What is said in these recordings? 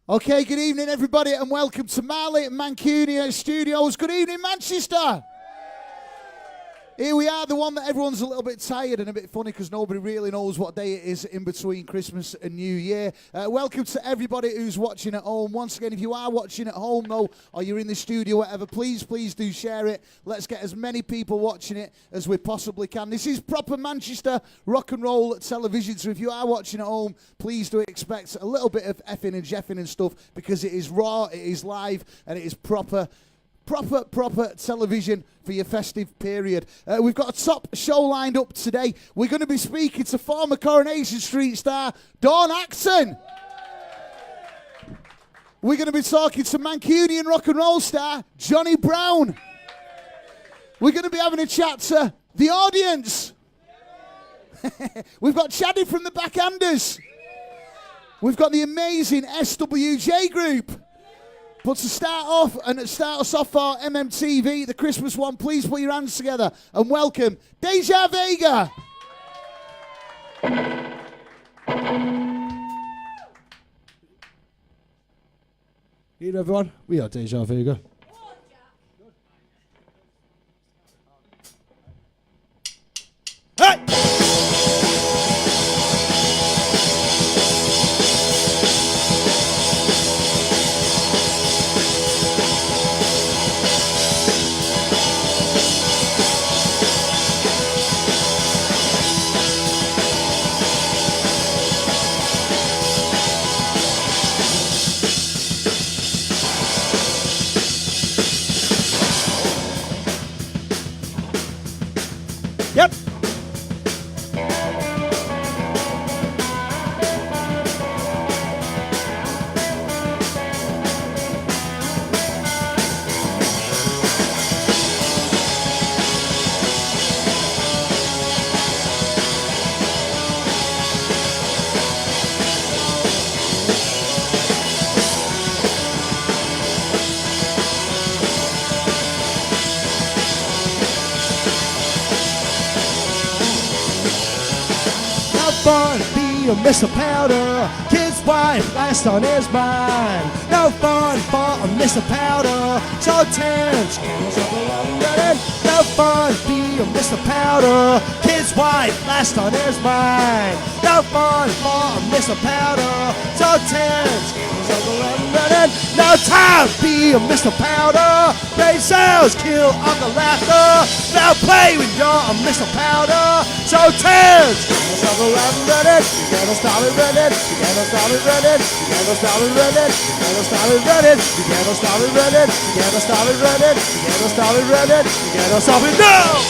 Okay, good evening, everybody, and welcome to Marley and Mancunia Studios. Good evening, Manchester. Here we are, the one that everyone's a little bit tired and a bit funny because nobody really knows what day it is in between Christmas and New Year. Welcome to everybody who's watching at home. Once again, if you are watching at home, though, or you're in the studio, whatever, please do share it. Let's get as many people watching it as we possibly can. This is proper Manchester rock and roll television, so if you are watching at home, please do expect a little bit of effing and jeffing and stuff because it is raw, it is live, and it is proper television for your festive period. We've got a top show lined up today. We're going to be speaking to former Coronation Street star Dawn Acton. We're going to be talking to Mancunian rock and roll star Jonny Brown. We're going to be having a chat to the audience. We've got Chaddy from the Backhanders. We've got the amazing SWJ group. But to start us off for MMTV, the Christmas one, please put your hands together and welcome DeJa Vega. Hey everyone, we are DeJa Vega. Hey! Yep. Fun to be a Mr. Powder, kid's wife last on his mind. No fun for a Mr. Powder, so tense, no fun to be a Mr. Powder, kid's wife last on his mind. No fun for a Mr. Powder, so tense, no time to be a Mr. Powder, brain cells kill on the laughter. Now play when you're a Mr. Powder, so tense. You gotta stop it running, you gotta stop it running, you gotta stop it running, you gotta stop it running, you gotta stop it running, you gotta stop it running, you gotta stop it running, you gotta stop it now!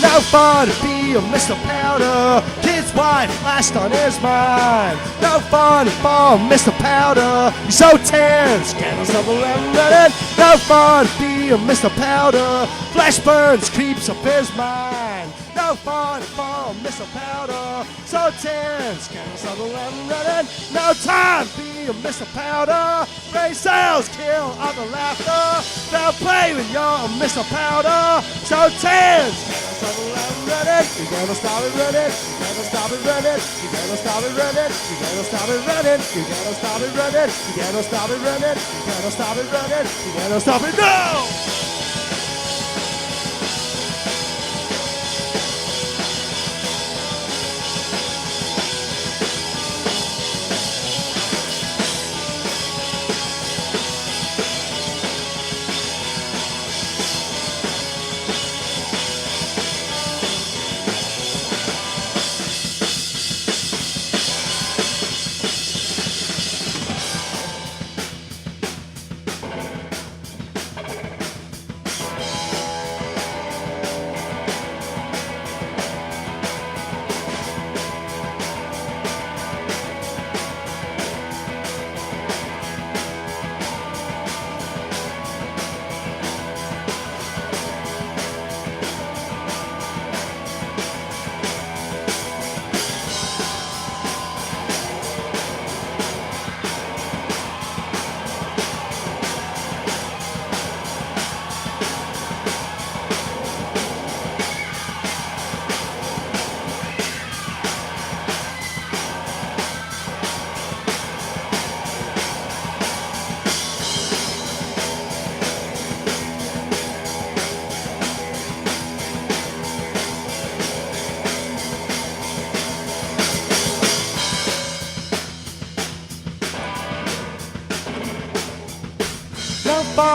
No fun to be a Mr. Powder, kid's wife last on his mind. No fun for Mr. Powder, he's so tense, can't stop running. No fun to be a Mr. Powder, flesh burns, creeps up his mind. No fun for Mr. Powder, so tense, can't stop running. No time to be a Mr. Powder, brain cells kill all the laughter. Now play when you're a Mr. Powder, so tense. You gotta stop it running, you gotta stop it running, you gotta stop it running, you gotta stop it running, you gotta stop it running, you gotta stop it running, you gotta stop it running, you gotta stop it now!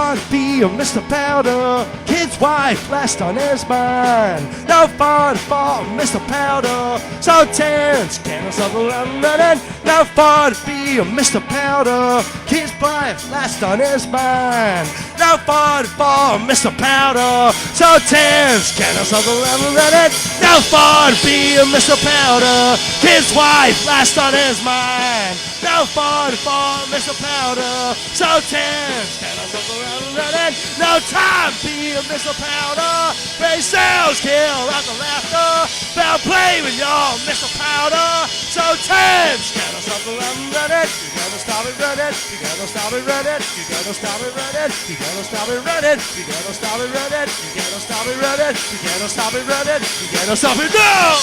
fun to be a Mr. Powder. Kid's wife last on his mind. No fun for Mr. Powder. So tense, can't stop running. No fun to be a Mr. Powder. Kid's wife last on his mind. No fun for Mr. Powder. So tense, can't stop running. No fun to be a Mr. Powder. Kid's wife last on his mind. No fun for Mr. Powder. So tense, can't stop running. No time to be a Mr. Powder. Brain cells kill out the laughter. Foul play with your Mr. Powder. So tense, can't stop running. You gotta stop it running. You gotta stop it running. You gotta stop it running. You gotta stop it running. You gotta stop it running. You gotta stop it running. You gotta stop it running. You gotta stop it now.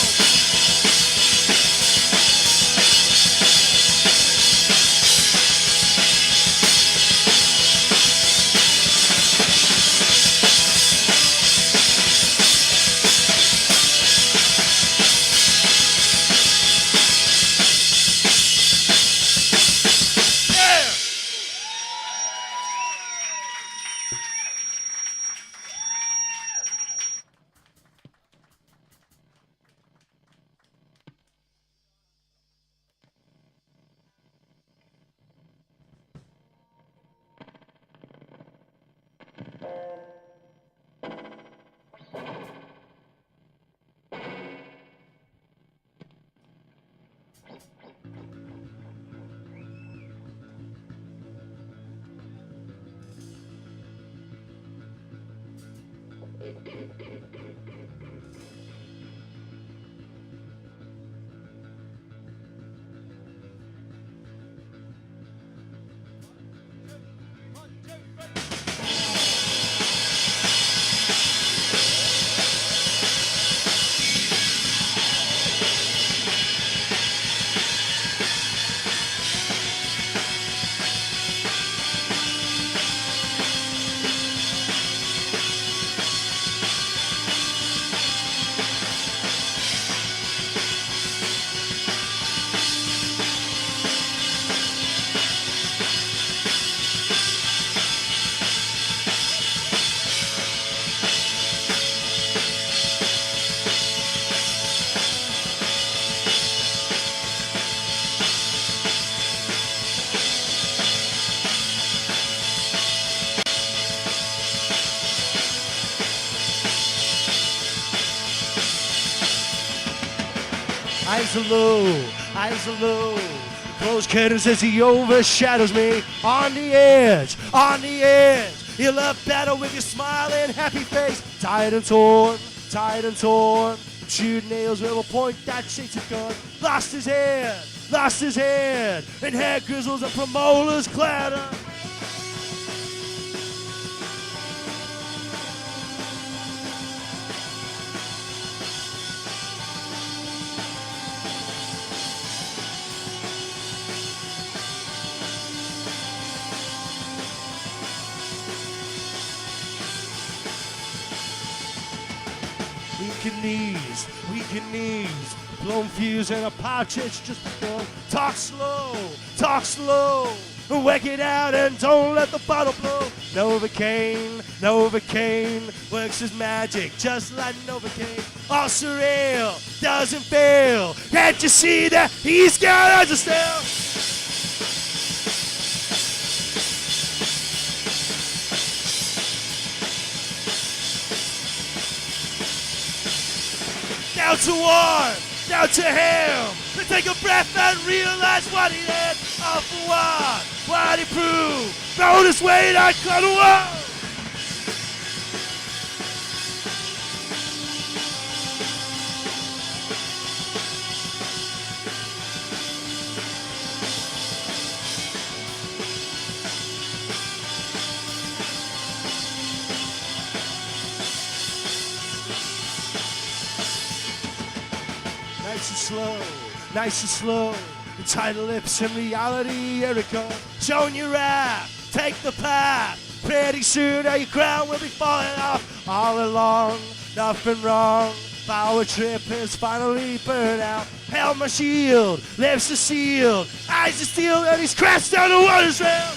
Eyes are low, eyes are low. Closed curtains as he overshadows me. On the edge, on the edge. You love better with your smiling, happy face. Tired and torn, tired and torn. Chewed nails with a point that shakes a gun. Lost his head, and hair grizzles and promoters clatter. Weaken knees, blown fuse in a pouch, it's just begun. Talk slow, work it out and don't let the bottle blow. Novocaine, works his magic just like Novocaine. All surreal, doesn't fail, can't you see that he's got us still? Down to one, down to him. To take a breath and realize what he did. All for what he proved. Throw this weight, I couldn't walk. Nice and slow, the tight lips in reality, Erica. Showing your rap, take the path. Pretty soon your crown will be falling off. All along, nothing wrong. Power trip is finally burned out. Held my shield, lips are sealed. Eyes are steel and he's crashed down the water's rail.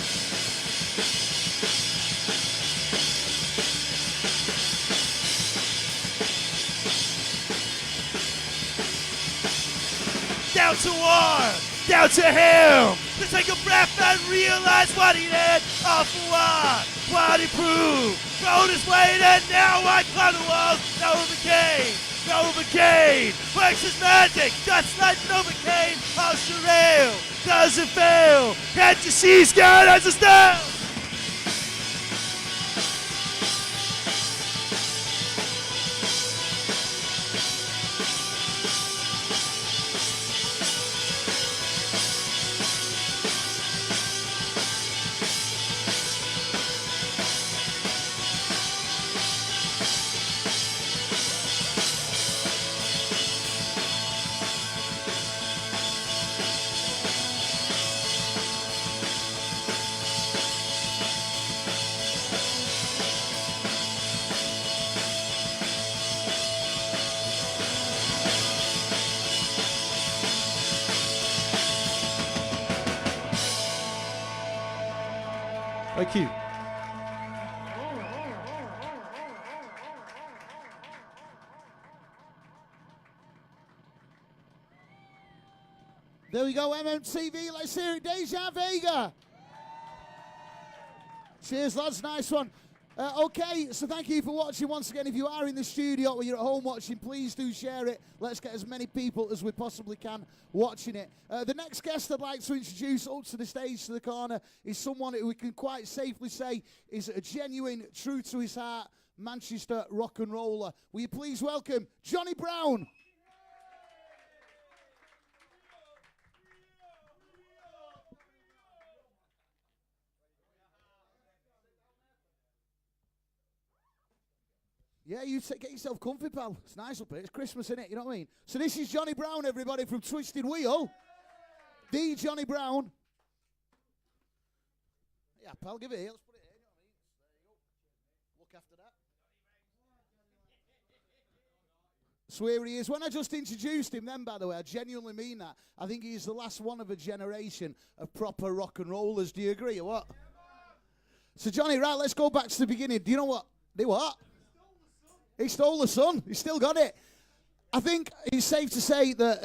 down to war, down to him, to take a breath and realize what he did, all for what he proved, thrown his weight and now I climb the walls, Novocaine, works his magic, just like Novocaine, how surreal, doesn't fail, can't you see scared as a style? Thank you. There we go, MMTV. Let's hear it, DeJa, Vega. Cheers, lads. Nice one. Okay, so thank you for watching once again. If you are in the studio or you're at home watching, please do share it. Let's get as many people as we possibly can watching it. The next guest I'd like to introduce up to the stage, to the corner, is someone who we can quite safely say is a genuine, true to his heart, Manchester rock and roller. Will you please welcome Jonny Brown? Yeah, get yourself comfy, pal. It's nice up here. It's Christmas, isn't it? You know what I mean? So this is Jonny Brown, everybody, from Twisted Wheel. The Jonny Brown. Yeah, pal, give it here. Let's put it here. You know what I mean? There you go. Look after that. So here he is. When I just introduced him then, by the way, I genuinely mean that. I think he's the last one of a generation of proper rock and rollers. Do you agree or what? So, Jonny, right, let's go back to the beginning. Do you know what? Do what? He stole the sun. He still got it. I think it's safe to say that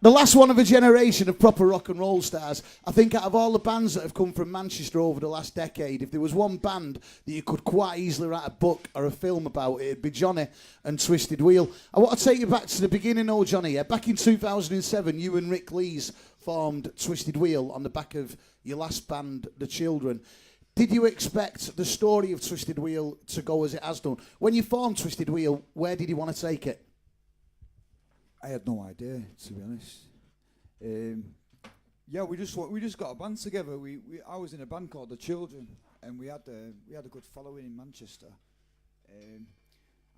the last one of a generation of proper rock and roll stars. I think out of all the bands that have come from Manchester over the last decade, if there was one band that you could quite easily write a book or a film about, it'd be Jonny and Twisted Wheel. I want to take you back to the beginning, though, Jonny. Yeah? Back in 2007, you and Rick Lees formed Twisted Wheel on the back of your last band, The Children. Did you expect the story of Twisted Wheel to go as it has done? When you formed Twisted Wheel, where did you want to take it? I had no idea, to be honest. Yeah, we just got a band together. I was in a band called The Children, and we had a good following in Manchester. And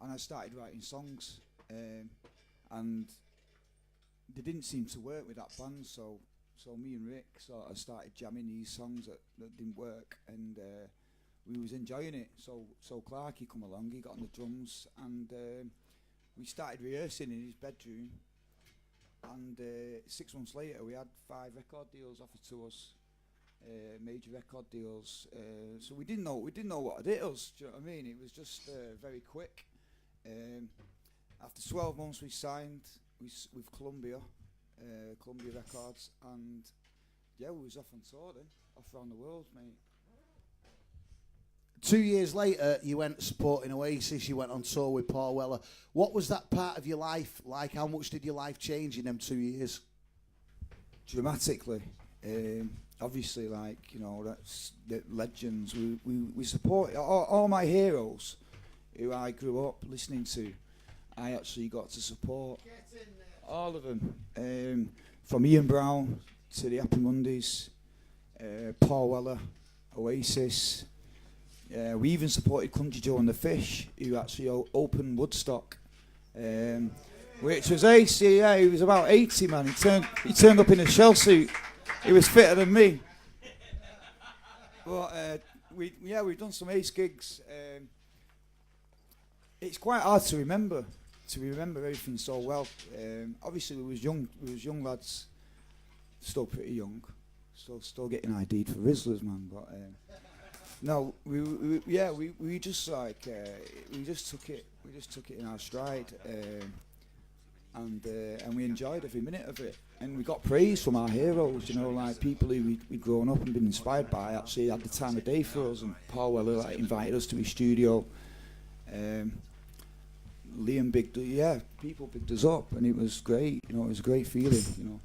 I started writing songs, and they didn't seem to work with that band, so me and Rick sort of started jamming these songs that didn't work, and we was enjoying it. So Clark, he come along, he got on the drums, and we started rehearsing in his bedroom. And 6 months later, we had 5 record deals offered to us, major record deals. So we didn't know what it was. Do you know what I mean? It was just very quick. After 12 months, we signed with Columbia Records, and yeah, we was off on tour then, off around the world, mate. 2 years later, you went supporting Oasis, you went on tour with Paul Weller. What was that part of your life like? How much did your life change in them 2 years? Dramatically. Obviously, like, you know, that's the legends. We support all my heroes who I grew up listening to. I actually got to support all of them, from Ian Brown to the Happy Mondays, Paul Weller, Oasis. We even supported Country Joe and the Fish, who actually opened Woodstock, which was ace. Yeah, he was about 80, man. He turned up in a shell suit. He was fitter than me. But we've done some ace gigs. It's quite hard to remember everything so well. Obviously, we was young lads, still pretty young, still getting ID'd for Rizzlers, man. But no, we just like we just took it in our stride. and we enjoyed every minute of it. And we got praise from our heroes, you know, like people who we'd grown up and been inspired by actually had the time of day for us. And Paul Weller like, invited us to his studio. Liam people picked us up, and it was great. You know, it was a great feeling. You know.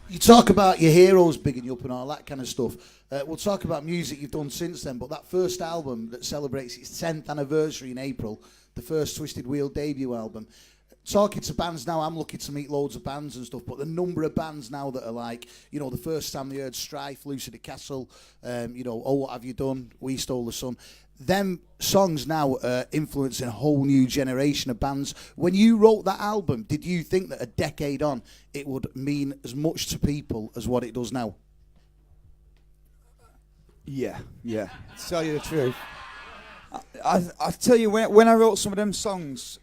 You talk about your heroes bigging you up and all that kind of stuff. We'll talk about music you've done since then, but that first album that celebrates its 10th anniversary in April, the first Twisted Wheel debut album. Talking to bands now, I'm lucky to meet loads of bands and stuff, but the number of bands now that are like, you know, the first time they heard Strife, Lucid Castle, you know, Oh What Have You Done, We Stole the Sun. Them songs now are influencing a whole new generation of bands. When you wrote that album, did you think that a decade on it would mean as much to people as what it does now? Yeah. To tell you the truth, I tell you, when I wrote some of them songs,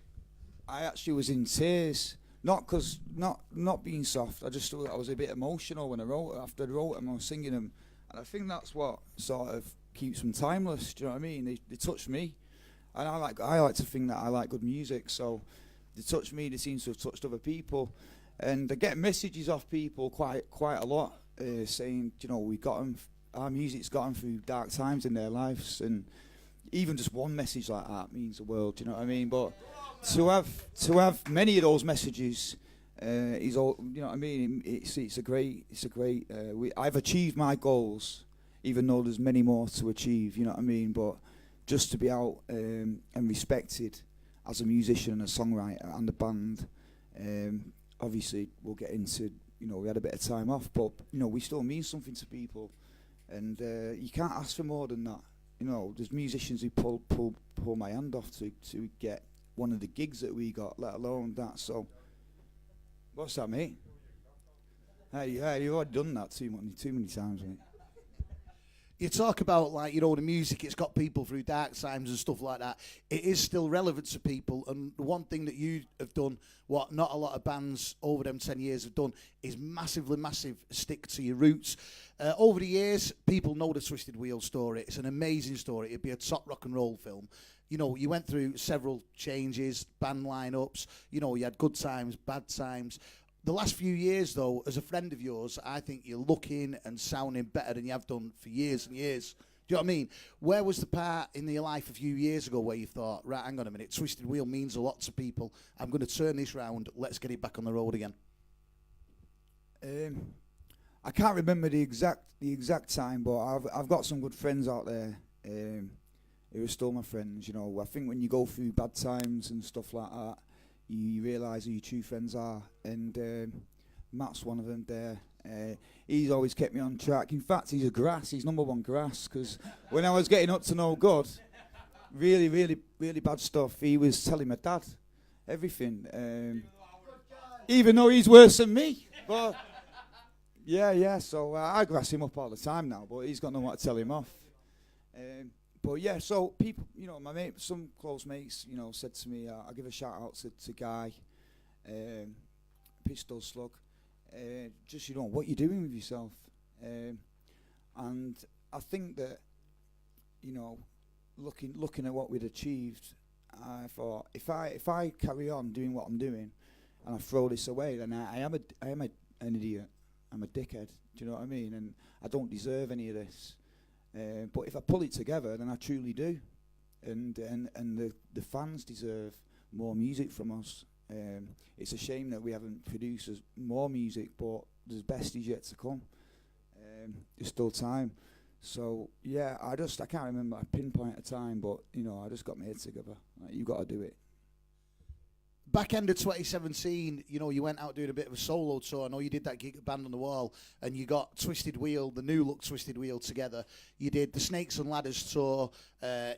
I actually was in tears. Not being soft. I just thought I was a bit emotional when I wrote. After I wrote them, I was singing them, and I think that's what sort of keeps them timeless. Do you know what I mean? They touch me, and I like to think that I like good music. So they touch me. They seem to have touched other people, and I get messages off people quite a lot saying, you know, we got them. Our music's got them through dark times in their lives, and even just one message like that means the world. Do you know what I mean? But to have many of those messages is all. You know what I mean? It's a great. I've achieved my goals, even though there's many more to achieve, you know what I mean? But just to be out and respected as a musician and a songwriter and a band, obviously we'll get into, you know, we had a bit of time off, but, you know, we still mean something to people. And you can't ask for more than that. You know, there's musicians who pull my hand off to get one of the gigs that we got, let alone that. So, what's that, mate? Hey, you've already done that too many times, mate. You talk about, like, you know, the music, it's got people through dark times and stuff like that. It is still relevant to people, and the one thing that you have done, what not a lot of bands over them 10 years have done, is massive stick to your roots. Over the years, people know the Twisted Wheel story. It's an amazing story. It'd be a top rock and roll film. You know, you went through several changes, band lineups. You know, you had good times, bad times. The last few years, though, as a friend of yours, I think you're looking and sounding better than you have done for years and years. Do you know what I mean? Where was the part in your life a few years ago where you thought, right, hang on a minute, Twisted Wheel means a lot to people. I'm going to turn this round. Let's get it back on the road again. I can't remember the exact time, but I've got some good friends out there who are still my friends. You know, I think when you go through bad times and stuff like that, you realise who your true friends are, and Matt's one of them there. He's always kept me on track. In fact, he's number one grass, because when I was getting up to no good, really bad stuff, he was telling my dad everything, even though he's worse than me. But yeah, so I grass him up all the time now, but he's got no one to tell him off. But yeah, so people, you know, my mate, some close mates, you know, said to me, I'll give a shout out to Guy, Pistol Slug, just, you know, what you're doing with yourself. And I think that, you know, looking at what we'd achieved, I thought, if I carry on doing what I'm doing and I throw this away, then I am an idiot. I'm a dickhead. Do you know what I mean? And I don't deserve any of this. But if I pull it together, then I truly do, and the fans deserve more music from us. It's a shame that we haven't produced more music, but the best is yet to come. There's still time. So yeah, I can't remember a pinpoint at a time, but you know, I just got my head together. Like, you got to do it. Back end of 2017, you know, you went out doing a bit of a solo tour. I know you did that gig at Band on the Wall, and you got Twisted Wheel, the new look Twisted Wheel, together. You did the Snakes and Ladders tour.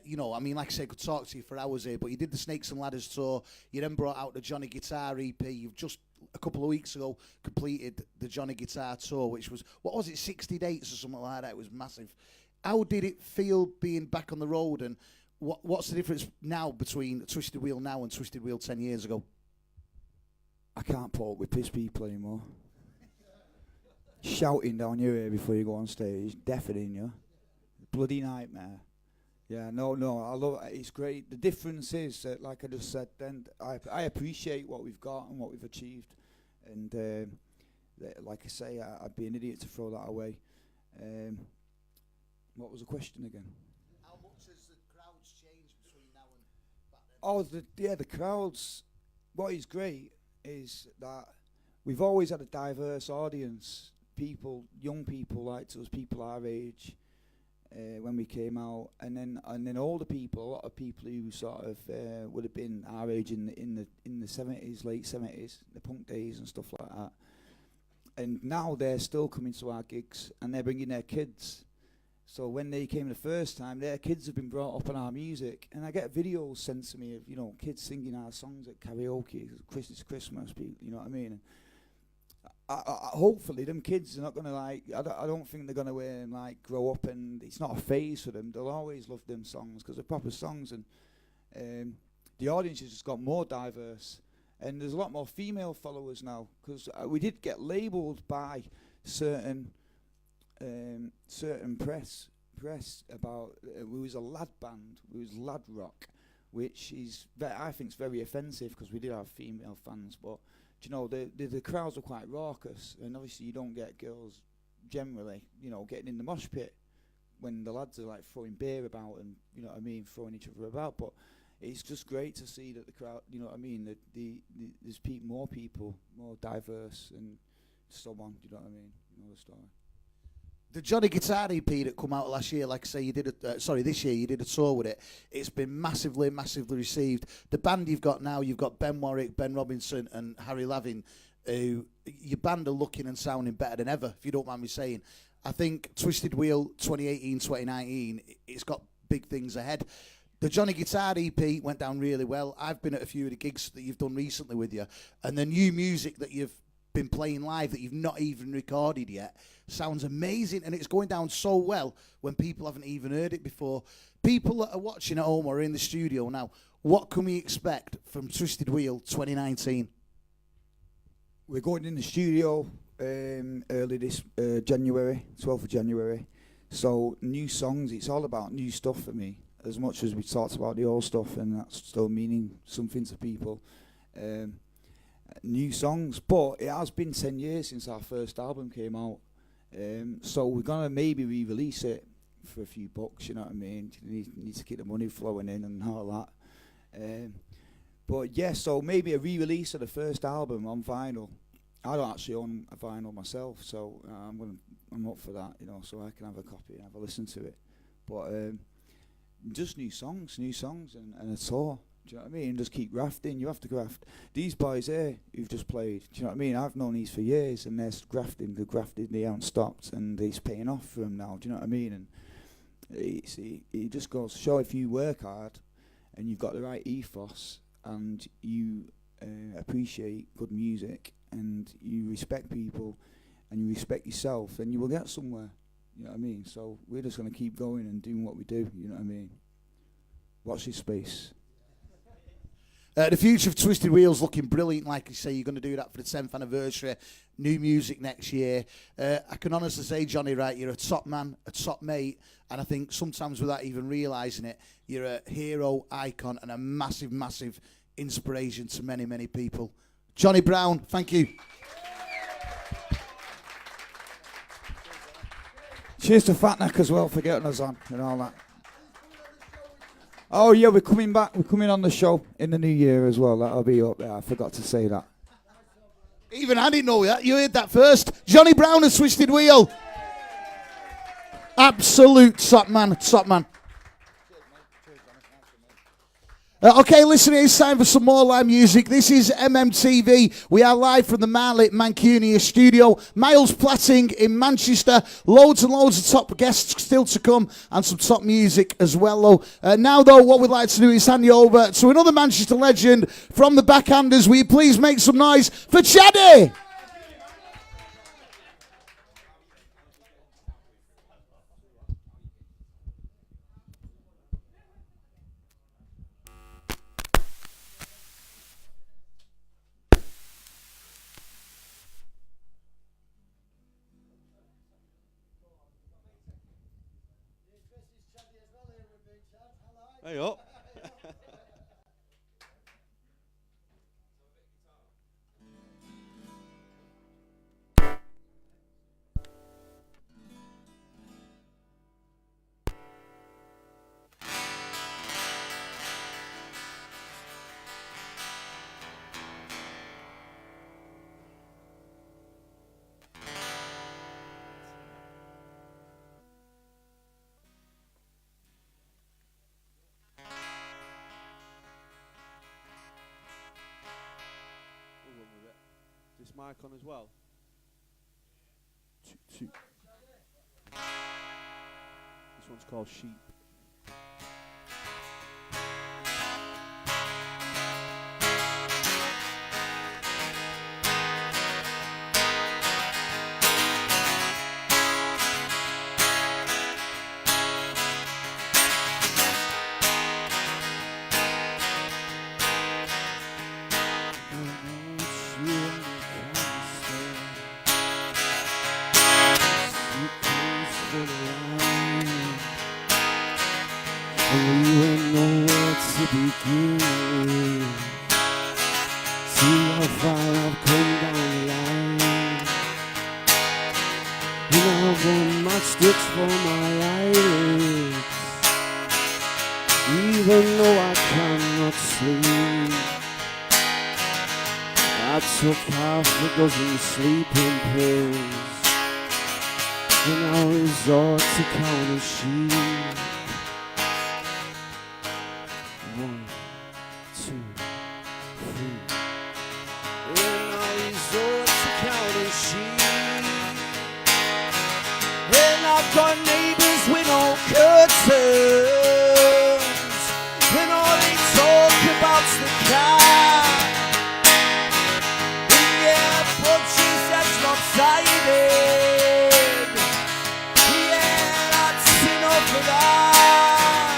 You know, I mean, like I said, I could talk to you for hours here, but you did the Snakes and Ladders tour. You then brought out the Jonny Guitar EP. You've just, a couple of weeks ago, completed the Jonny Guitar tour, which was, what was it, 60 dates or something like that? It was massive. How did it feel being back on the road, and what's the difference now between Twisted Wheel now and Twisted Wheel 10 years ago? I can't put up with piss people anymore. Shouting down your ear before you go on stage, deafening you. Bloody nightmare. Yeah, no, I love it. It's great. The difference is that, like I just said, then I appreciate what we've got and what we've achieved, and like I say, I'd be an idiot to throw that away. What was the question again? How much has the crowds changed between now and back then? Oh, the crowds. What is great is that we've always had a diverse audience. People, young people like us, people our age. When we came out, and then older people, a lot of people who sort of would have been our age in the 70s, late 70s, the punk days and stuff like that. And now they're still coming to our gigs, and they're bringing their kids. So when they came the first time, their kids have been brought up on our music, and I get videos sent to me of kids singing our songs at karaoke, Christmas, people, you know what I mean. Hopefully them kids are not going to I don't think they're going to grow up and it's not a phase for them. They'll always love them songs because they're proper songs, and the audience has just got more diverse, and there's a lot more female followers now because we did get labelled by certain press about we was a lad band, we was lad rock, which is I think is very offensive because we did have female fans, but the crowds are quite raucous, and obviously you don't get girls generally, getting in the mosh pit when the lads are like throwing beer about and throwing each other about. But it's just great to see that the crowd, that there's more people, more diverse, and so on. Do you know what I mean? You know the story. The Jonny Guitar EP that come out last year, like I say, this year you did a tour with it. It's been massively, massively received. The band you've got now, you've got Ben Warwick, Ben Robinson, and Harry Lavin, who your band are looking and sounding better than ever, if you don't mind me saying. I think Twisted Wheel 2018, 2019, it's got big things ahead. The Jonny Guitar EP went down really well. I've been at a few of the gigs that you've done recently with you, and the new music that you've been playing live that you've not even recorded yet sounds amazing, and it's going down so well when people haven't even heard it before. People that are watching at home or in the studio now, what can we expect from Twisted Wheel 2019? We're going in the studio early this January, 12th of January. So new songs, it's all about new stuff for me, as much as we talked about the old stuff, and that's still meaning something to people. New songs, but it has been 10 years since our first album came out, so we're gonna maybe re-release it for a few bucks, you know what I mean. You need to keep the money flowing in and all that, but yeah, so maybe a re-release of the first album on vinyl. I don't actually own a vinyl myself, so I'm up for that, so I can have a copy and have a listen to it. But just new songs and a tour. Do you know what I mean? Just keep grafting. You have to graft. These boys here who've just played, do you know what I mean? I've known these for years, and they're grafting. They're grafted. They haven't stopped, and it's paying off for them now. Do you know what I mean? And it just goes to show, if you work hard and you've got the right ethos and you appreciate good music and you respect people and you respect yourself, then you will get somewhere. You know what I mean? So we're just going to keep going and doing what we do. You know what I mean? Watch this space. The future of Twisted Wheel's looking brilliant. Like you say, you're going to do that for the 10th anniversary. New music next year. I can honestly say, Jonny, right, you're a top man, a top mate, and I think sometimes without even realising it, you're a hero, icon, and a massive, massive inspiration to many, many people. Jonny Brown, thank you. Cheers to Fatneck as well for getting us on and all that. Oh yeah, we're coming back. We're coming on the show in the new year as well. That'll be up there. I forgot to say that. Even I didn't know that. You heard that first. Jonny Brown and Twisted Wheel. Absolute top man, top man. Okay, listen, it's time for some more live music. This is MMTV. We are live from the Marley Mancunia studio. Miles Platting in Manchester. Loads and loads of top guests still to come, and some top music as well, though. Now, though, what we'd like to do is hand you over to another Manchester legend from the Backhanders. Will you please make some noise for Chaddy? Hey up. This mic on as well. Two. This one's called Sheep. Dozen sleeping pills, and I'll resort to counting sheep. 1, 2, 3. And I'll resort to counting sheep. And I've got neighbors with no curtains, and all they talk about's the cat. Lopsided. Yeah, that's enough of that.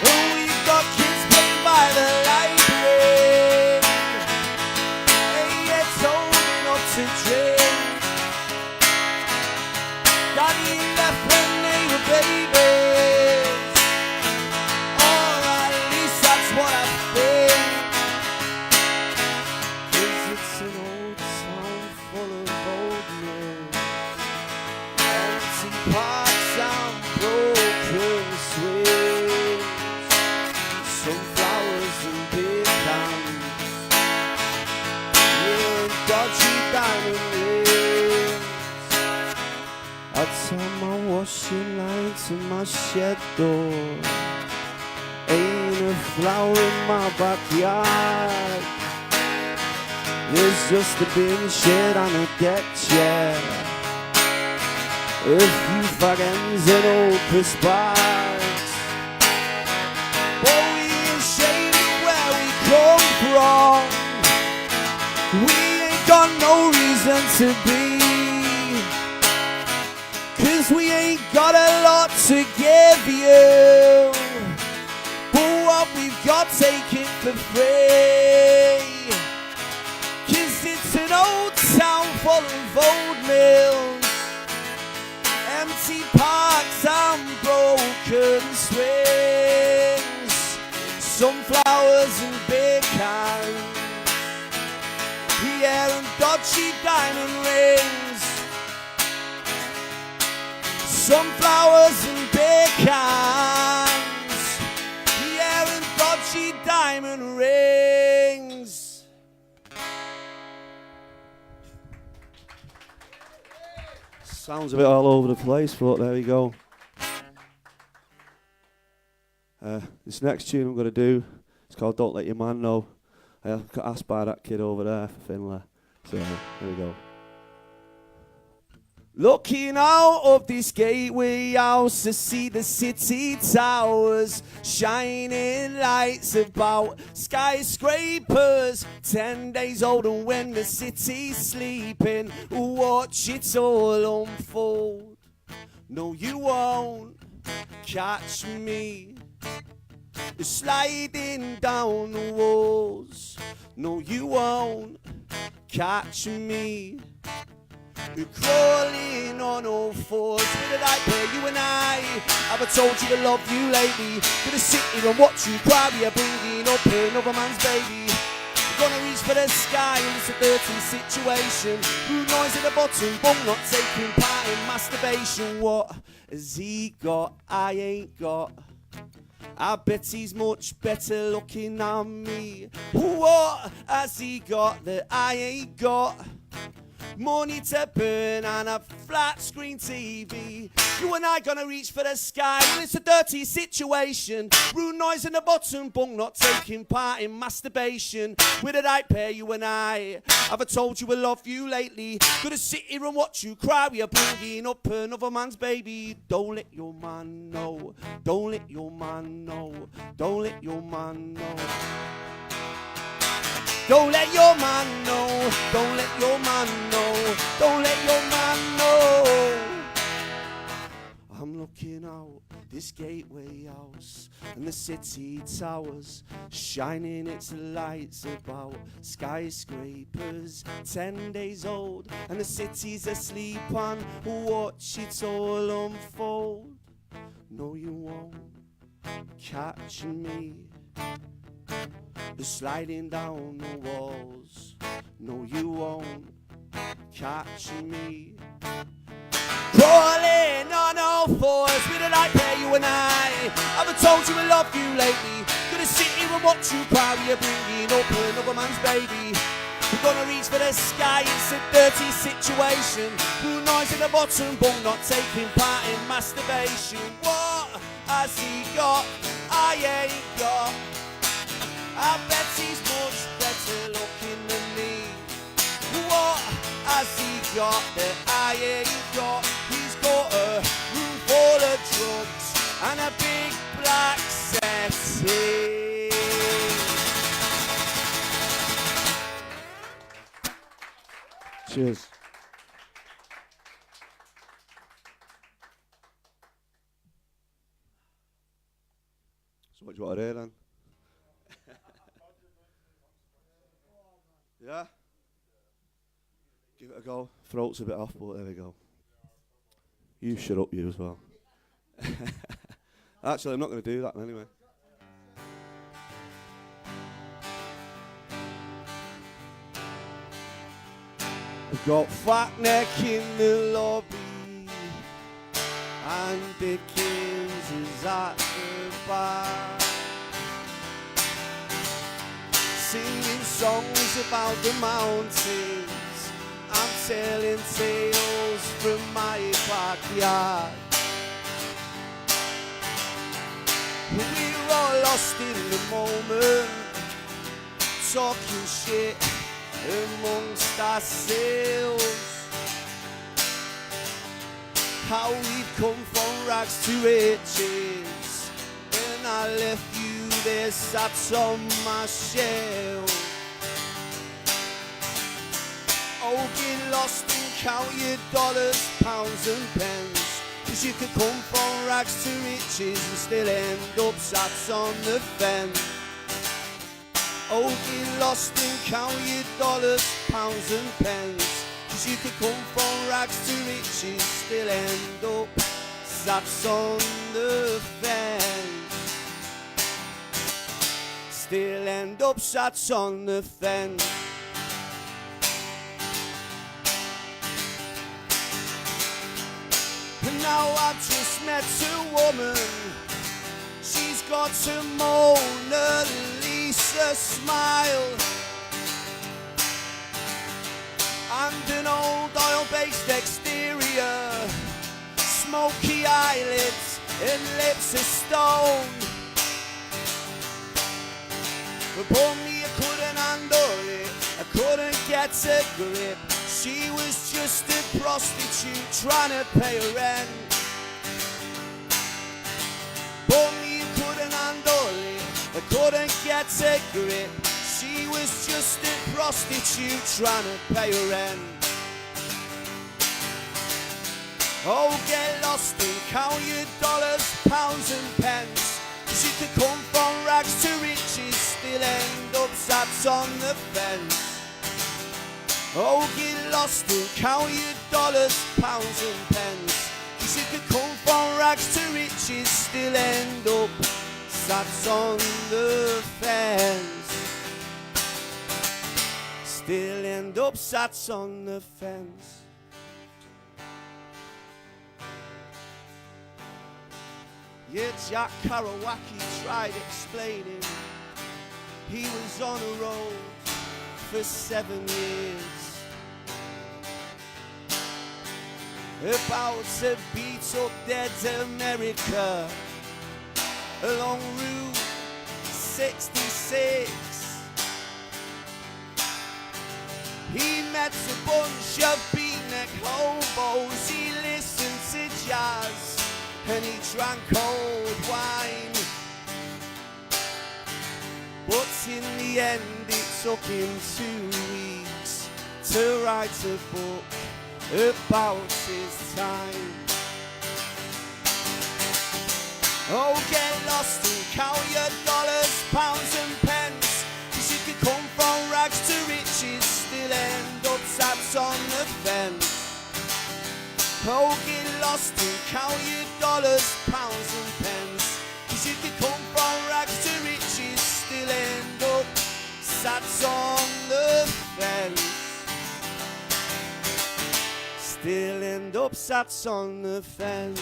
Oh, we've got kids playing by the library. Hey, it's old enough to drink. Daddy left when they were babies. Or at least that's what I think. 'Cause it's an old full of old mills, empty parks and broken swings, sunflowers and big hands, yeah, dodgy diamond rings. I turn my washing line to my shed door. Ain't a flower in my backyard. There's just a bin shed on a deck chair, a few fag ends and old crisp bars. But we ain't ashamed of where we come from. We ain't got no reason to be, 'cause we ain't got a lot to give you. But what we've got, take it for free. It's an old town full of old mills, empty parks and broken swings, sunflowers and big hands, yeah, and dodgy diamond rings, sunflowers and big hands, yeah, and dodgy diamond rings. Sounds a bit all over the place, but there we go. This next tune I'm going to do, it's called Don't Let Your Man Know. I got asked by that kid over there for Finlay. So, here we go. Looking out of this gateway house to see the city towers, shining lights about skyscrapers. 10 days older when the city's sleeping. Watch it all unfold. No, you won't catch me sliding down the walls. No, you won't catch me We're crawling on all fours. With a night where you and I have I told you to love you lately. Gonna sit here and watch you cry. We are bringing up another man's baby. We're gonna reach for the sky and it's a dirty situation. Rude noise at the bottom, but not taking part in masturbation. What has he got? I ain't got. I bet he's much better looking than me. What has he got that I ain't got? Money to burn and a flat screen TV. You and I gonna reach for the sky. Well, it's a dirty situation. Rude noise in the bottom bunk, not taking part in masturbation. With a right pair, you and I. Have I told you I love you lately? Gonna sit here and watch you cry. We are bringing up another man's baby. Don't let your man know. Don't let your man know. Don't let your man know. Don't let your man know, don't let your man know, don't let your man know. I'm looking out this gateway house and the city towers, shining its lights about skyscrapers, 10 days old, and the city's asleep and watch it all unfold. No, you won't catch me. The sliding down the walls. No, you won't catch me. Crawling on all fours with a night pair, you and I. Haven't told you I love you lately. Gonna sit here and watch you cry. We are bringing up another man's baby. We're gonna reach for the sky. It's a dirty situation. Rude noise in the bottom, but not taking part in masturbation. What has he got? I ain't got. I bet he's much better looking than me. What has he got that I ain't got? He's got a room full of drugs and a big black settee. Cheers. So what do you want to hear then? Yeah? Give it a go. Throat's a bit off, but there we go. You shut up, you as well. Actually, I'm not going to do that anyway. We've got fat neck in the lobby and Dickens is at the bar, singing songs about the mountains. I'm telling tales from my backyard. We're all lost in the moment, talking shit amongst ourselves. How we've come from rags to riches, and I left you there sat on my shelf. Oh, get lost and count your dollars, pounds and pence, 'cause you could come from rags to riches and still end up sat on the fence. Oh, get lost and count your dollars, pounds and pence, 'cause you could come from rags to riches, still end up sat on the fence. Still end up sat on the fence. And now I've just met a woman. She's got a Mona Lisa smile and an old oil-based exterior, smoky eyelids and lips of stone. But me, I couldn't handle it, I couldn't get a grip. She was just a prostitute trying to pay her rent. But me, I couldn't handle it, I couldn't get a grip. She was just a prostitute trying to pay her rent. Oh, get lost and count your dollars, pounds and pence, 'cause you could come from rags to riches, still end up sat on the fence. Oh, get lost and count your dollars, pounds and pence. Cause you could come from rags to riches, still end up sat on the fence. Still end up sat on the fence. Yeah, Jack Kerouac tried explaining. He was on a road for 7 years, about to beat up dead America along Route 66. He met a bunch of beatnik hobos. He listened to jazz and he drank old wine. But in the end it took him 2 weeks to write a book about his time. Oh, get lost and count your dollars, pounds and pence. Cause you could come from rags to riches, still end up sat on the fence. Oh, get lost and count your dollars, pounds and pence. Cause you could come from rags to riches, still end up sat on the fence. Still end up sat on the fence.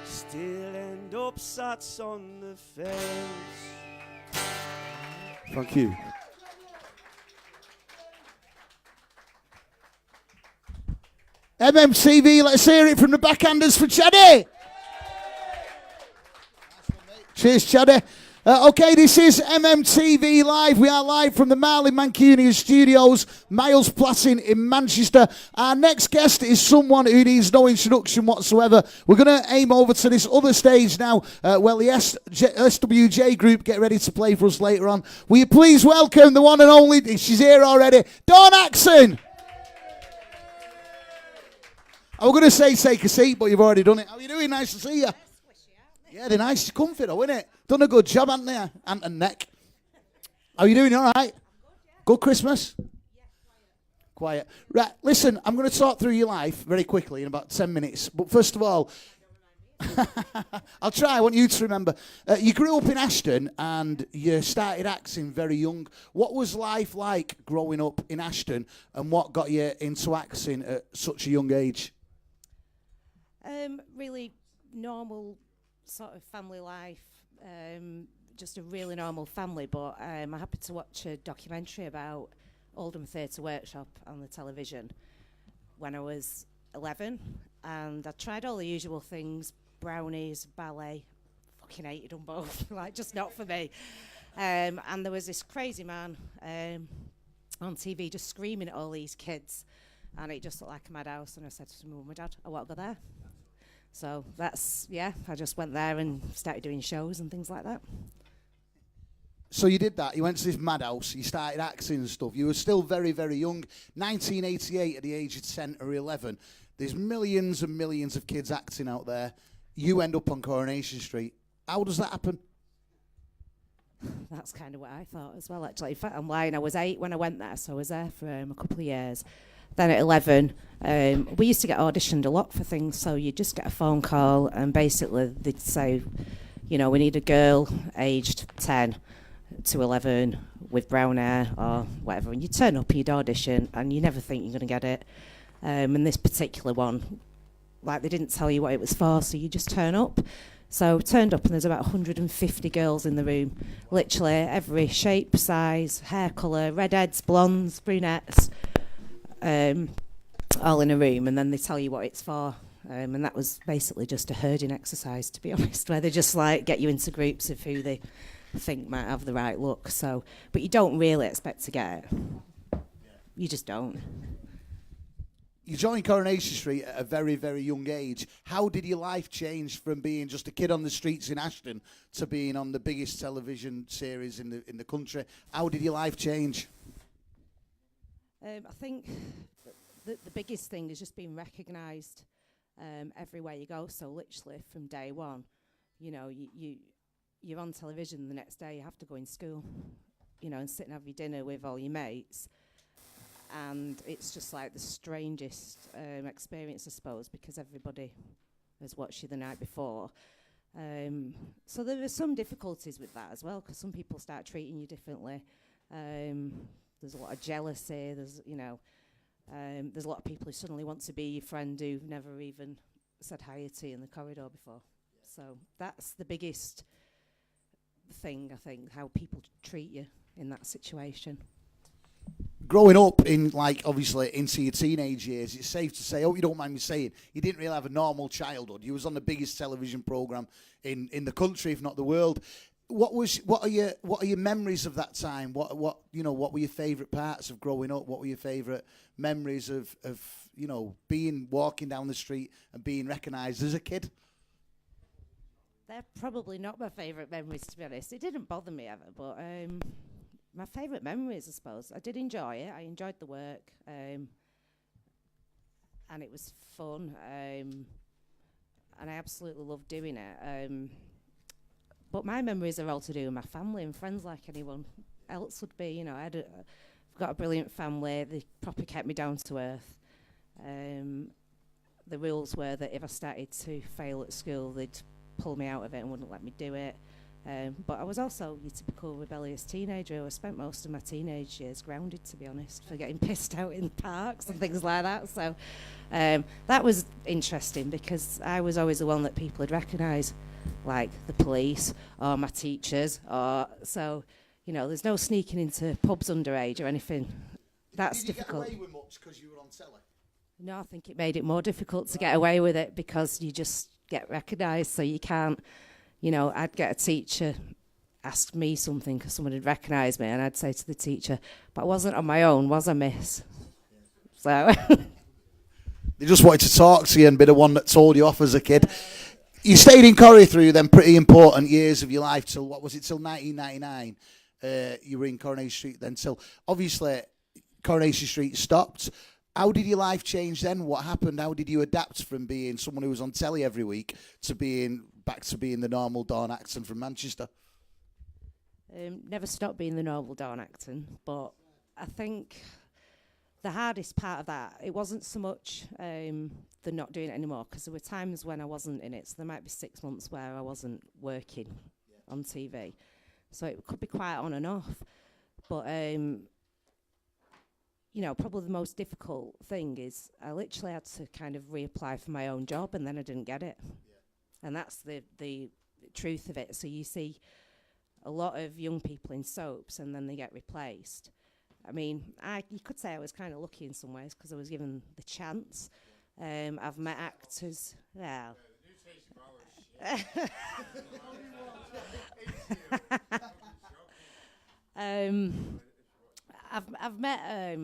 Still end up sat on the fence. Thank you. MMTV, let's hear it from the backhanders for Chaddy. Cheers, Chaddy. Okay, this is MMTV Live. We are live from the Marley Mancunian Studios, Miles Platting in Manchester. Our next guest is someone who needs no introduction whatsoever. We're going to aim over to this other stage now. Well, the SWJ group get ready to play for us later on. Will you please welcome the one and only, she's here already, Dawn Acton. I was going to say take a seat, but you've already done it. How are you doing? Nice to see you. Yeah, they're nice. It's comfy though, isn't it? Done a good job, haven't they? Ant and neck. How are you doing? All right? Good, yeah. Good Christmas? Yeah, quiet. Right, listen, I'm going to talk through your life very quickly in about 10 minutes. But first of all, I'll try. I want you to remember. You grew up in Acton and you started acting very young. What was life like growing up in Acton and what got you into acting at such a young age? Really normal sort of family life. Just a really normal family, but I happened to watch a documentary about Oldham Theatre Workshop on the television when I was 11, and I tried all the usual things, brownies, ballet, fucking hated them both, like just not for me. And there was this crazy man on TV just screaming at all these kids, and it just looked like a madhouse, and I said to my mum and dad, I want to go there. So that's, yeah, I just went there and started doing shows and things like that. So you did that. You went to this madhouse. You started acting and stuff. You were still very, very young. 1988 at the age of 10 or 11. There's millions and millions of kids acting out there. You end up on Coronation Street. How does that happen? That's kind of what I thought as well, actually. In fact, I'm lying. I was 8 when I went there, so I was there for a couple of years. Then at 11, we used to get auditioned a lot for things, so you just get a phone call and basically they'd say, you know, we need a girl aged 10 to 11 with brown hair or whatever, and you turn up, you'd audition, and you never think you're going to get it. And this particular one, like, they didn't tell you what it was for, so you just turn up. So turned up, and there's about 150 girls in the room, literally every shape, size, hair colour, redheads, blondes, brunettes, all in a room, and then they tell you what it's for. And that was basically just a herding exercise, to be honest, where they just like get you into groups of who they think might have the right look. So, but you don't really expect to get it. You just don't. you joined Coronation Street at a very, very young age. How did your life change from being just a kid on the streets in Acton to being on the biggest television series in the country? How did your life change? I think the biggest thing is just being recognised everywhere you go. So literally from day one, you know, you're on television the next day, you have to go in school, you know, and sit and have your dinner with all your mates. And it's just like the strangest experience, I suppose, because everybody has watched you the night before. So there are some difficulties with that as well, because some people start treating you differently. There's a lot of jealousy. There's, you know, there's a lot of people who suddenly want to be your friend who've never even said hi to you in the corridor before. So that's the biggest thing, I think, how people treat you in that situation. Growing up in, like, obviously into your teenage years, it's safe to say, oh, you don't mind me saying, you didn't really have a normal childhood. You was on the biggest television program in the country, if not the world. What are your memories of that time? What were your favourite parts of growing up? What were your favourite memories of you know, walking down the street and being recognised as a kid? They're probably not my favourite memories, to be honest. It didn't bother me ever, but my favourite memories, I suppose. I did enjoy it. I enjoyed the work, and it was fun, and I absolutely loved doing it. But my memories are all to do with my family and friends, like anyone else would be. You know, I've got a brilliant family. They properly kept me down to earth. The rules were that if I started to fail at school, they'd pull me out of it and wouldn't let me do it. But I was also your typical rebellious teenager. I spent most of my teenage years grounded, to be honest, for getting pissed out in parks and things like that. So that was interesting, because I was always the one that people would recognise, like the police or my teachers. So, you know, there's no sneaking into pubs underage or anything. That's difficult. Did you get away with much because you were on telly? No, I think it made it more difficult to get away with it, because you just get recognised, so you can't. You know, I'd get a teacher ask me something because someone had recognised me, and I'd say to the teacher, but I wasn't on my own, was I, miss? So they just wanted to talk to you and be the one that told you off as a kid. You stayed in Corrie through them pretty important years of your life till, what was it, till 1999? You were in Coronation Street then till, obviously, Coronation Street stopped. How did your life change then? What happened? How did you adapt from being someone who was on telly every week to being back to being the normal Dawn Acton from Manchester? Never stopped being the normal Dawn Acton, but I think the hardest part of that, it wasn't so much the not doing it anymore, because there were times when I wasn't in it. So there might be 6 months where I wasn't working on TV. So it could be quite on and off. But you know, probably the most difficult thing is I literally had to kind of reapply for my own job, and then I didn't get it. Yeah. And that's the truth of it. So you see a lot of young people in soaps, and then they get replaced. I mean, you could say I was kind of lucky in some ways, because I was given the chance. I've met actors. Well, I've met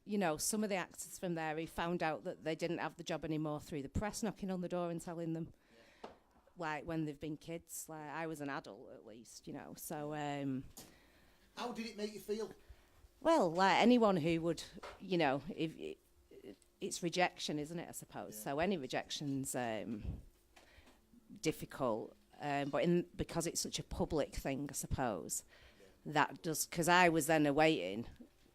you know, some of the actors from there who found out that they didn't have the job anymore through the press knocking on the door and telling them, like, when they've been kids. Like, I was an adult at least, you know. So how did it make you feel? Well, like anyone who would, you know, if it's rejection, isn't it, I suppose. Yeah. So any rejection's difficult, but because it's such a public thing, I suppose, that does, because I was then awaiting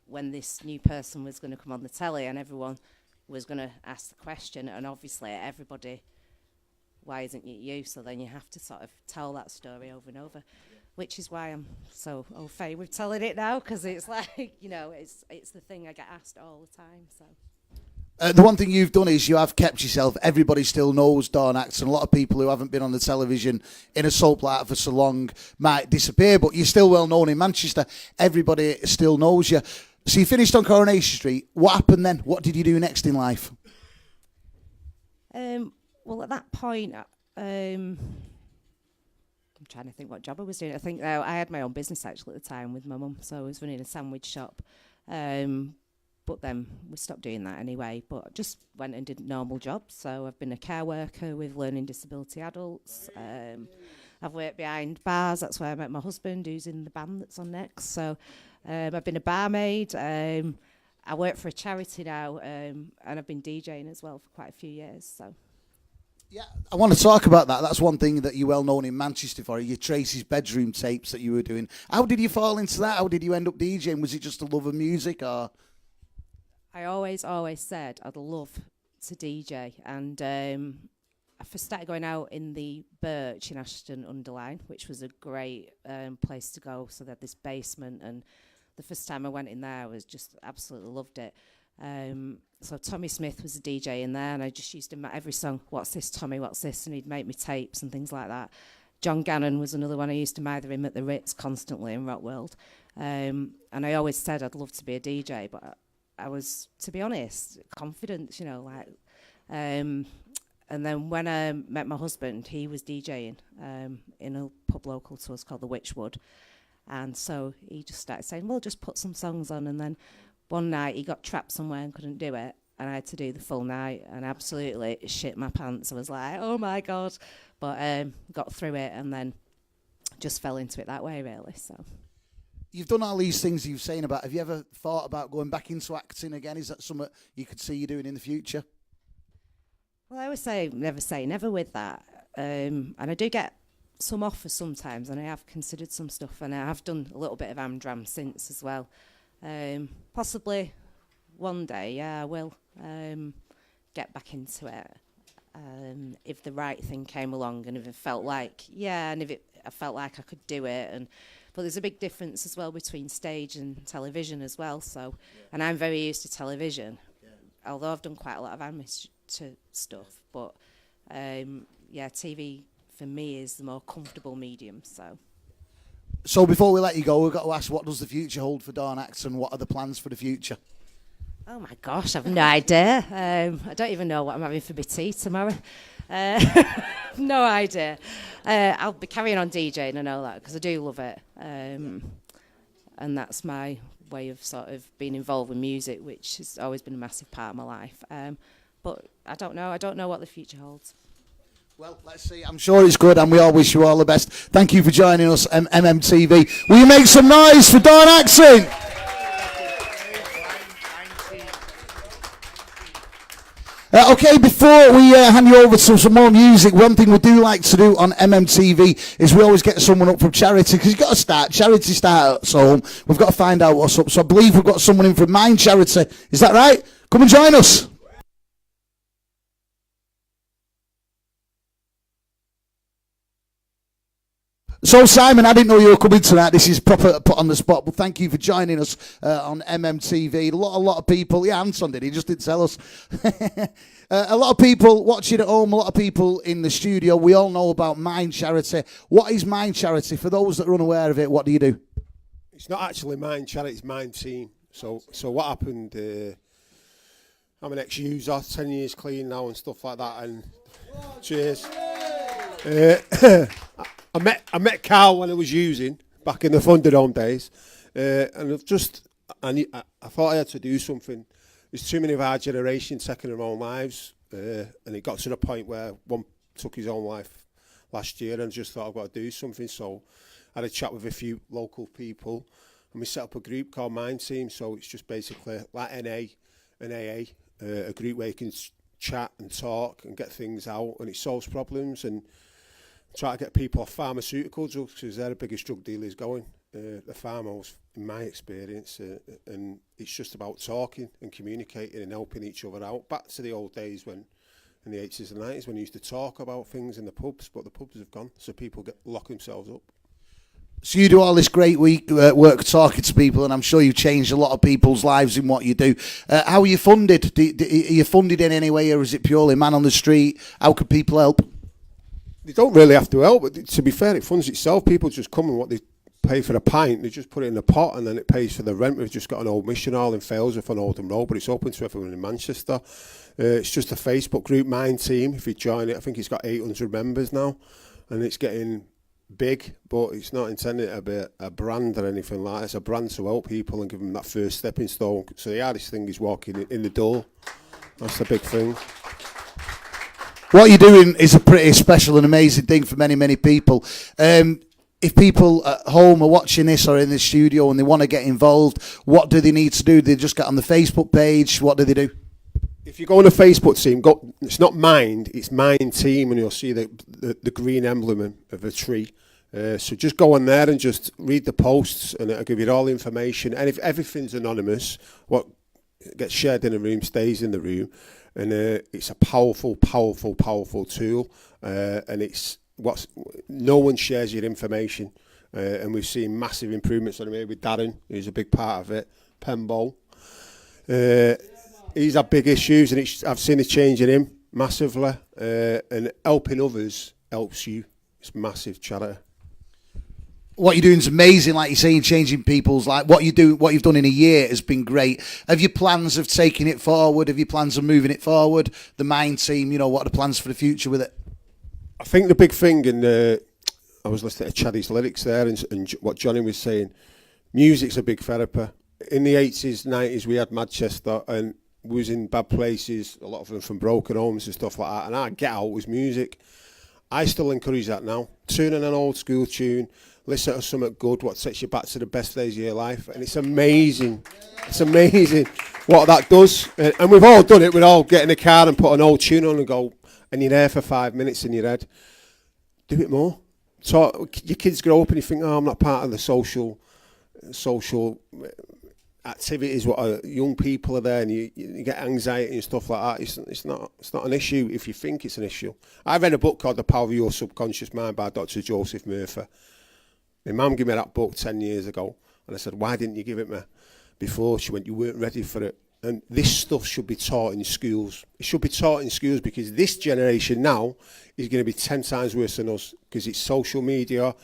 when this new person was going to come on the telly, and everyone was going to ask the question, and obviously everybody, why isn't it you? So then you have to sort of tell that story over and over, which is why I'm so au fait with telling it now, because it's like, you know, it's the thing I get asked all the time. So. The one thing you've done is you have kept yourself. Everybody still knows Dawn Acton. A lot of people who haven't been on the television in a soap like that for so long might disappear, but you're still well known in Manchester. Everybody still knows you. So you finished on Coronation Street. What happened then? What did you do next in life? Well, at that point, I'm trying to think what job I was doing. I think I had my own business actually at the time with my mum, so I was running a sandwich shop. but then we stopped doing that anyway. But I just went and did normal jobs. So I've been a care worker with learning disability adults. I've worked behind bars. That's where I met my husband, who's in the band that's on next. So I've been a barmaid. I work for a charity now, and I've been DJing as well for quite a few years. So. Yeah, I want to talk about that. That's one thing that you're well known in Manchester for, your Tracy's bedroom tapes that you were doing. How did you fall into that? How did you end up DJing? Was it just a love of music, or? I always said I'd love to DJ, and I first started going out in the Birch in Ashton-under-Lyne, which was a great place to go. So they had this basement, and the first time I went in there, I was just absolutely loved it. So Tommy Smith was a DJ in there, and I just used him at every song. What's this, Tommy? What's this? And he'd make me tapes and things like that. John Gannon was another one. I used to mither him at the Ritz constantly in Rock World. And I always said I'd love to be a DJ, but I was, to be honest, confident, you know, like. And then when I met my husband, he was DJing in a pub local to us called the Witchwood. And so he just started saying, well, just put some songs on. And then one night he got trapped somewhere and couldn't do it. And I had to do the full night and absolutely shit my pants. I was like, oh, my God. But got through it and then just fell into it that way, really. So. You've done all these things you've saying about. Have you ever thought about going back into acting again? Is that something you could see you doing in the future? Well, I always say never with that. And I do get some offers sometimes, and I have considered some stuff, and I have done a little bit of Amdram since as well. Possibly one day, yeah, I will get back into it. If the right thing came along, and if it felt like, I felt like I could do it. But there's a big difference as well between stage and television as well. So, and I'm very used to television, although I've done quite a lot of amateur stuff. But TV for me is the more comfortable medium. So before we let you go, we've got to ask, what does the future hold for Dawn Acton? What are the plans for the future? Oh my gosh, I've no idea. I don't even know what I'm having for my tea tomorrow. No idea. I'll be carrying on DJing, I know that, because I do love it. And that's my way of sort of being involved with music, which has always been a massive part of my life. But I don't know what the future holds. Well, let's see. I'm sure it's good, and we all wish you all the best. Thank you for joining us, MMTV. Will you make some noise for Dawn Acton? Okay, before we hand you over to some more music, one thing we do like to do on MMTV is we always get someone up from charity, because you've got to start. Charity starts at home. We've got to find out what's up. So I believe we've got someone in from Mind Charity. Is that right? Come and join us. So, Simon, I didn't know you were coming tonight. This is proper put on the spot, but thank you for joining us on MMTV. A lot of people, Anton did, he just didn't tell us. A lot of people watching at home, a lot of people in the studio. We all know about Mind Charity. What is Mind Charity? For those that are unaware of it, what do you do? It's not actually Mind Charity, it's Mind Team. So what happened, I'm an ex-user, 10 years clean now and stuff like that, and cheers. I met Carl when I was using back in the Thunderdome days, and I thought I had to do something. There's too many of our generation taking their own lives, and it got to the point where one took his own life last year, and just thought I've got to do something. So I had a chat with a few local people, and we set up a group called Mind Team. So it's just basically like NA and AA, a group where you can chat and talk and get things out, and it solves problems and try to get people off pharmaceutical drugs, because they're the biggest drug dealers going. The pharmaceuticals, in my experience, and it's just about talking and communicating and helping each other out. Back to the old days when, in the 80s and 90s, when you used to talk about things in the pubs, but the pubs have gone, so people lock themselves up. So you do all this great work talking to people, and I'm sure you've changed a lot of people's lives in what you do. How are you funded? Are you funded in any way, or is it purely man on the street? How can people help? They don't really have to help, but to be fair, it funds itself. People just come and what they pay for a pint, they just put it in a pot, and then it pays for the rent. We've just got an old mission hall in Failsworth on Oldham Road, but it's open to everyone in Manchester. It's just a Facebook group, Mind Team. If you join it, I think it's got 800 members now, and it's getting big, but it's not intended to be a brand or anything like that. It's a brand to help people and give them that first stepping stone. So the hardest thing is walking in the door. That's the big thing. What you're doing is a pretty special and amazing thing for many, many people. If people at home are watching this or in the studio and they want to get involved, what do they need to do? They just get on the Facebook page. What do they do? If you go on the Facebook team, it's not Mind, it's Mind Team, and you'll see the green emblem of a tree. So just go on there and just read the posts, and it'll give you all the information. And if everything's anonymous, what gets shared in a room stays in the room. And it's a powerful, powerful, powerful tool. And no one shares your information. And we've seen massive improvements on it with Darren, who's a big part of it. Pembo. He's had big issues, and I've seen a change in him massively. And helping others helps you. It's massive charity. What you're doing is amazing, like you're saying, changing people's life. What you've done in a year has been great. Have you plans of taking it forward? Have you plans of moving it forward? The Mind Team, what are the plans for the future with it? I think the big thing, and I was listening to Chaddy's lyrics there, and what Jonny was saying, music's a big therapy. In the 80s, 90s, we had Manchester, and we was in bad places, a lot of them from broken homes and stuff like that, and our get out was music. I still encourage that now. Tune in an old school tune, listen to something good, what takes you back to the best days of your life, and it's amazing. It's amazing what that does. And we've all done it. We'd all get in the car and put an old tune on and go, and you're there for 5 minutes in your head. Do it more. So your kids grow up and you think, oh, I'm not part of the social activities. What young people are there, and you get anxiety and stuff like that. It's not an issue if you think it's an issue. I read a book called The Power of Your Subconscious Mind by Dr. Joseph Murphy. My mum gave me that book 10 years ago, and I said, why didn't you give it me before? She went, you weren't ready for it. And this stuff should be taught in schools. It should be taught in schools, because this generation now is going to be 10 times worse than us, because it's social media,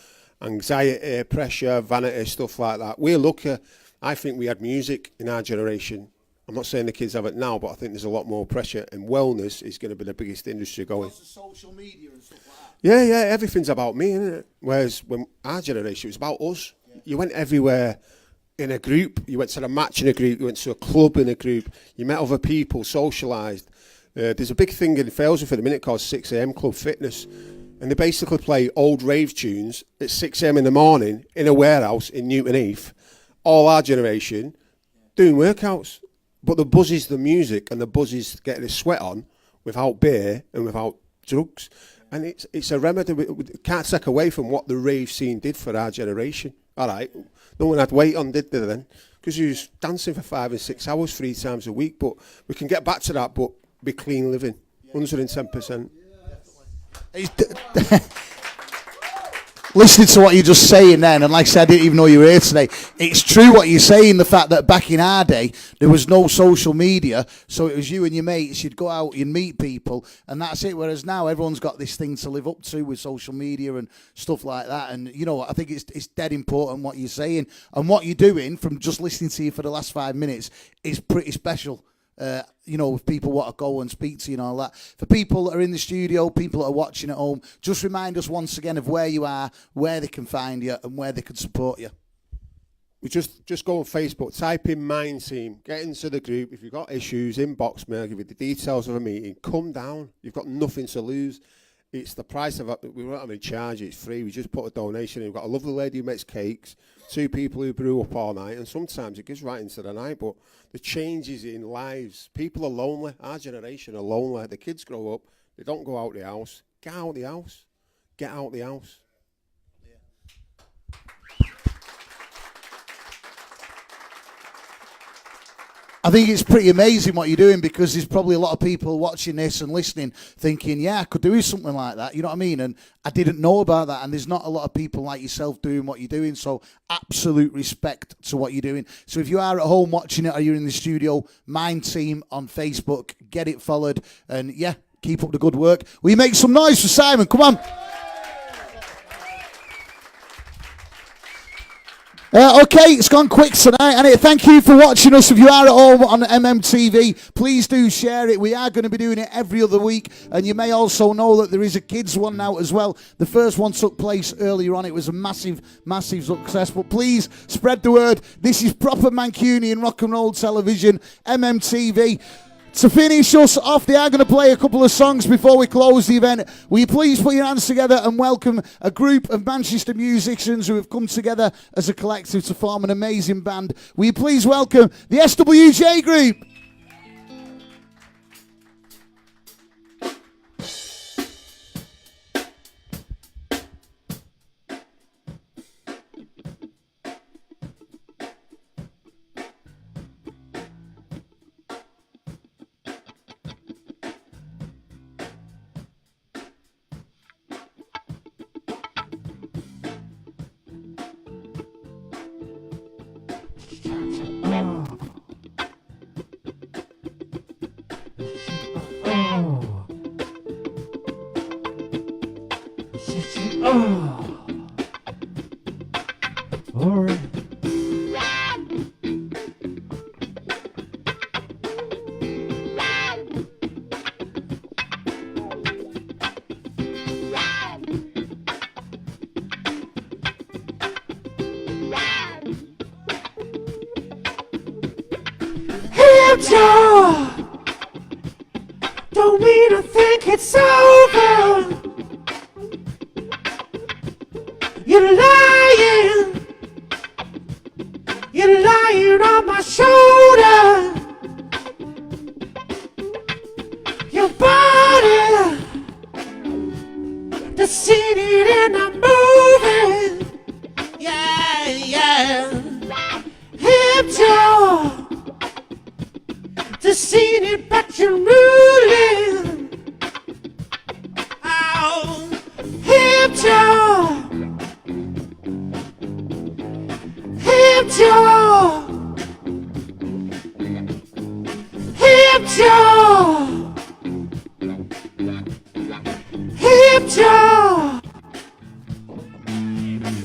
anxiety, pressure, vanity, stuff like that. We're lucky. I think we had music in our generation. I'm not saying the kids have it now, but I think there's a lot more pressure, and wellness is going to be the biggest industry going. What's the social media and stuff like that? Yeah, everything's about me, isn't it? Whereas when our generation, it was about us. Yeah. You went everywhere in a group. You went to a match in a group. You went to a club in a group. You met other people, socialised. There's a big thing in Failsworth at the minute called 6 a.m. Club Fitness. And they basically play old rave tunes at 6 a.m. in the morning in a warehouse in Newton Heath. All our generation doing workouts. But the buzz is the music, and the buzz is getting a sweat on without beer and without drugs. And it's a remedy. We can't take away from what the rave scene did for our generation. All right, no one had weight on, did they then? Because you was dancing for 5 and 6 hours 3 times a week. But we can get back to that, but be clean living, 110%. Listening to what you're just saying then, and like I said, I didn't even know you were here today. It's true what you're saying, the fact that back in our day, there was no social media, so it was you and your mates, you'd go out, you'd meet people, and that's it. Whereas now, everyone's got this thing to live up to with social media and stuff like that. And, I think it's dead important what you're saying. And what you're doing, from just listening to you for the last 5 minutes, is pretty special. If people want to go and speak to you and all that. For people that are in the studio, people that are watching at home, just remind us once again of where you are, where they can find you, and where they can support you. We just go on Facebook, type in Mind Team, get into the group. If you've got issues, inbox me, I'll give you the details of a meeting. Come down. You've got nothing to lose. It's the price of it. We won't have any charge. It's free. We just put a donation in. We've got a lovely lady who makes cakes, 2 people who brew up all night, and sometimes it goes right into the night. But the changes in lives, people are lonely. Our generation are lonely. The kids grow up. They don't go out the house. Get out the house. Get out the house. I think it's pretty amazing what you're doing, because there's probably a lot of people watching this and listening thinking, yeah, I could do something like that, you know what I mean? And I didn't know about that, and there's not a lot of people like yourself doing what you're doing, so absolute respect to what you're doing. So if you are at home watching it or you're in the studio, Mind Team on Facebook, get it followed, and yeah, keep up the good work. Will you make some noise for Simon? Come on. Okay, it's gone quick tonight, and thank you for watching us. If you are at home on MMTV, please do share it. We are going to be doing it every other week, and you may also know that there is a kids one now as well. The first one took place earlier on. It was a massive success, but please spread the word. This is proper Mancunian rock and roll television, MMTV. To finish us off, they are going to play a couple of songs before we close the event. Will you please put your hands together and welcome a group of Manchester musicians who have come together as a collective to form an amazing band. Will you please welcome the SWJ group? Don't mean I think it's over. You're lying. You're lying on my shoulder. Your body, the scene it in the movie. Yeah, yeah. Hip jaw. To see it, but you're ruling. Oh, hip jaw, hip jaw, hip jaw, hip jaw.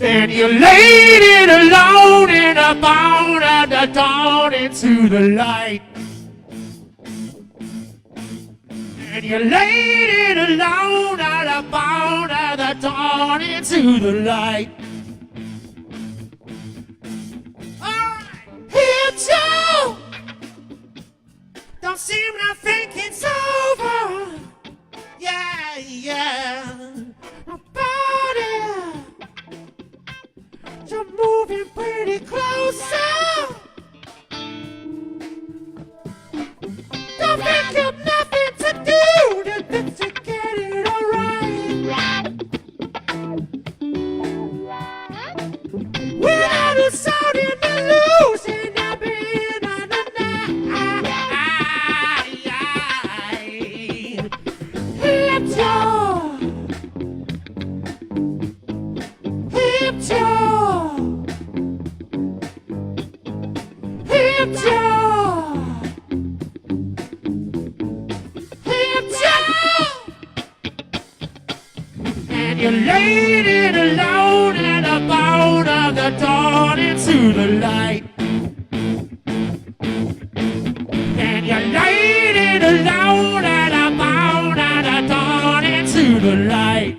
And you laid it alone in a bone at the dawn into the light. And you laid it alone at a bone at the dawn into the light. Alright, here Joe. Don't seem to think it's over. Yeah, yeah. My body, you're moving pretty closer. Don't think you've nothing to do to get it alright. Without a sound in the losing, I've been on the night. Hip jaw, hip jaw, hip jaw. And you laid it alone at the bone of the dawn into the light. And you laid it alone at the bone of the dawn into the light.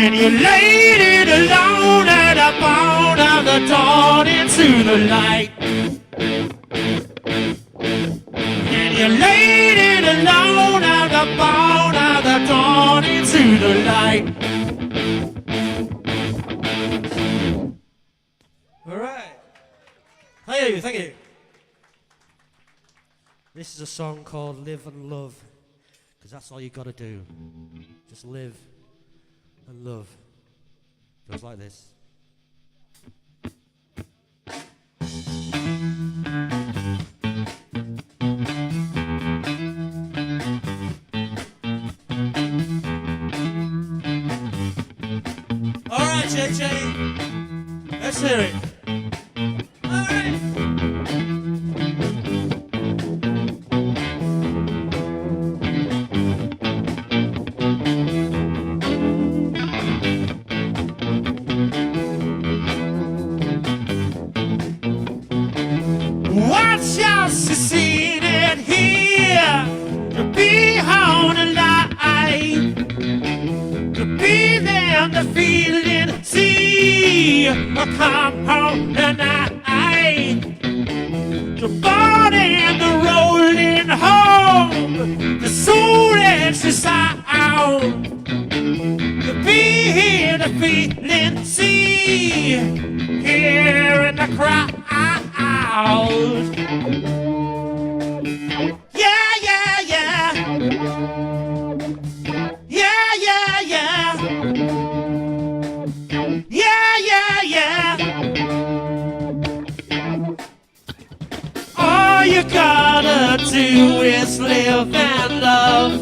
And you laid it alone at the bone of the dawn into the light. And you laid it alone at the bone of the dawn into the light. All right. Thank you. This is a song called Live and Love, because that's all you gotta do. Just live and love. Goes like this. All right, JJ, let's hear it. All right. Watch out, to see it here, to be on the line, to be there, the feeling, see, come home tonight, to burn in the rolling home, the soul is the sound, to be here, the feeling, see, here in the crowd. Yeah, yeah, yeah. Yeah, yeah, yeah. Yeah, yeah, yeah. All you gotta do is live and love.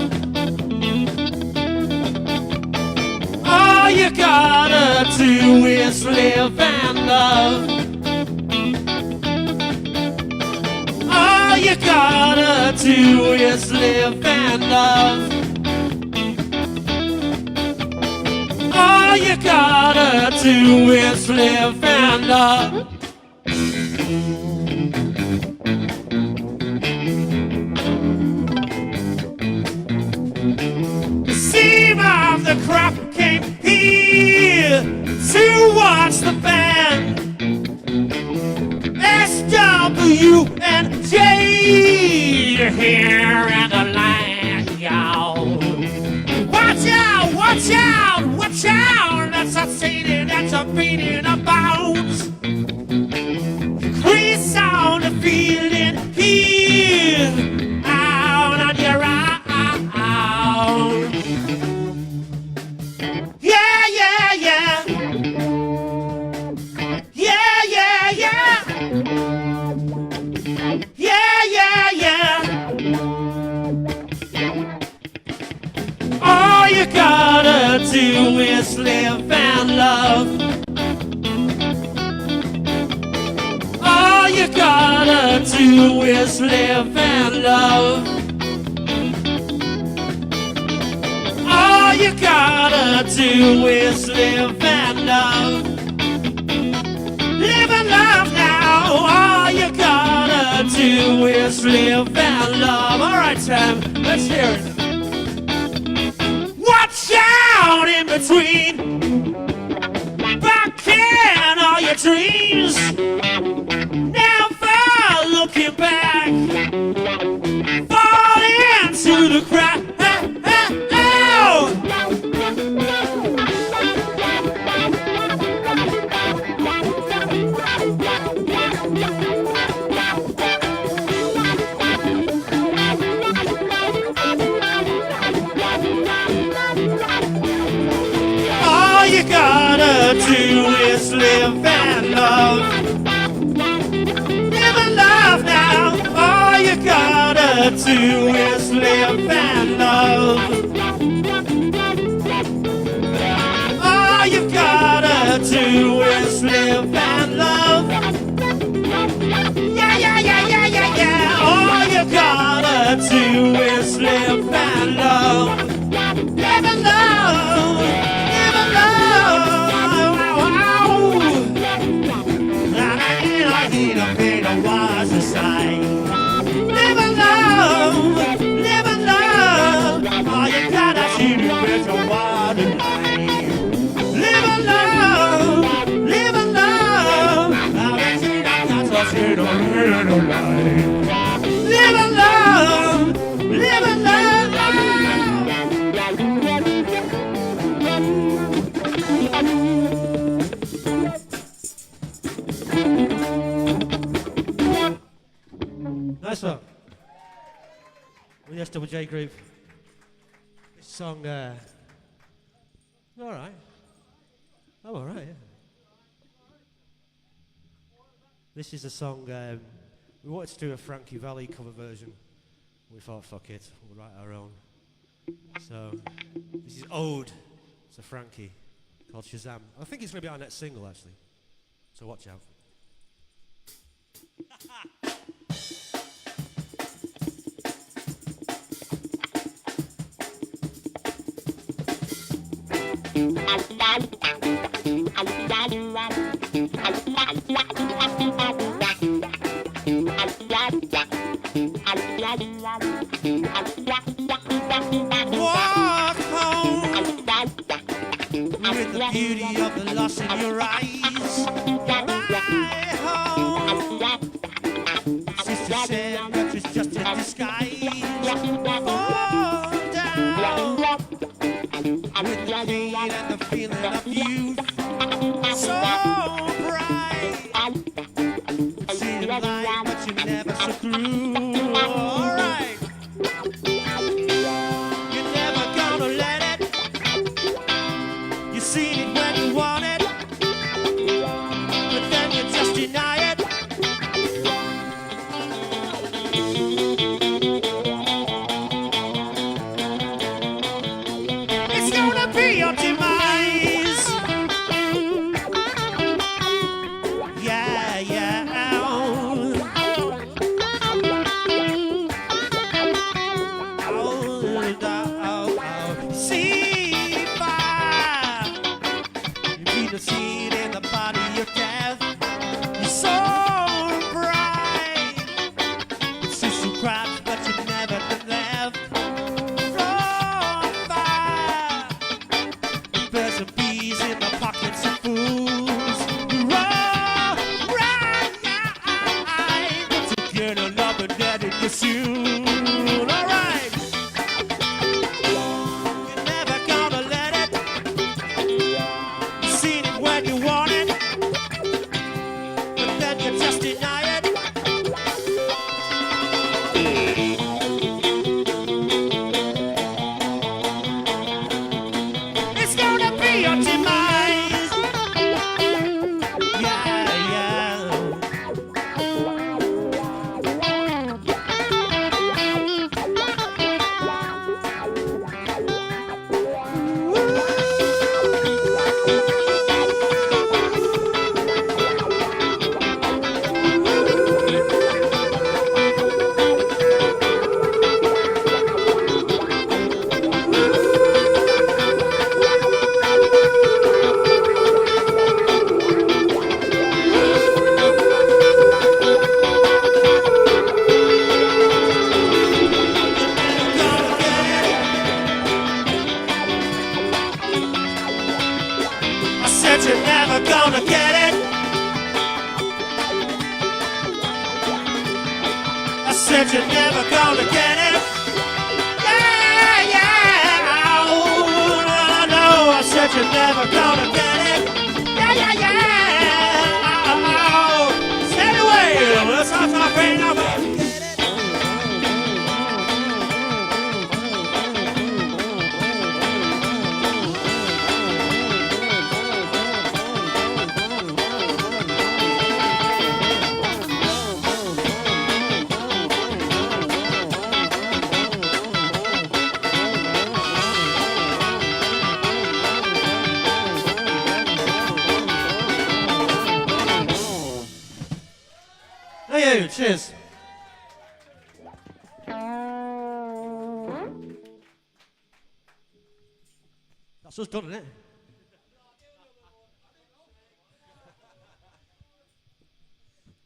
All you gotta do is live and love. All you gotta do is live and love. All you gotta do is live and love. The seam of the crop came here to watch the band. SW and J here in the land, y'all. Watch out, watch out, watch out. That's a saying, that's a beating about. Increase on the feeling here, out on your own. Yeah, yeah, yeah. Yeah, yeah, yeah. Yeah, yeah, yeah. All you gotta do is live and love. All you gotta do is live and love. All you gotta do is live and love. Live and love now. All you gotta do is live and love. All right, Sam, let's hear it. Watch out in between. Back in all your dreams. Never looking back. Fall into the crack. All you gotta do is live and love. Live and love now. All you gotta do is live and love. All you gotta do is live and love. Yeah, yeah, yeah, yeah, yeah, yeah. All you gotta do is live and love. Live and love. Live and love. I need a bit of wise to say. Live and love. Live and love. All you gotta do is a wild and life. SWJ group. This song, all right. I'm all right, yeah. This is a song, we wanted to do a Frankie Valli cover version. We thought, fuck it, we'll write our own. So, this is Ode to Frankie, called Shazam. I think it's going to be our next single, actually. So watch out. Walk home with the beauty of the loss in your eyes. Ride home. Sister said that was just a disguise. Fall down with the pain and the feeling of youth. So bright, it seemed like, but you never so through. All right. You're never gonna let it. You seen it when you want it, but then you just deny it. It's gonna be your demise. Yeah, yeah. See fire. You need to see it in the body of death. You're so bright. It's just you cried, but you never been left. From fire. Birds and bees in the pockets of fools. Roll right. But you get a love and that in your soon. All right. You're never gonna let it. You seen it when you want it, but then you just deny it. It's gonna be your demise. Yeah, yeah. I said you're never gonna get it. I said you're never gonna get it. Yeah, yeah. Oh, no, I said you're never gonna get it. Yeah, yeah, yeah. Oh, stay away. Let's not talk right now. Hey, cheers. That's us done, isn't it?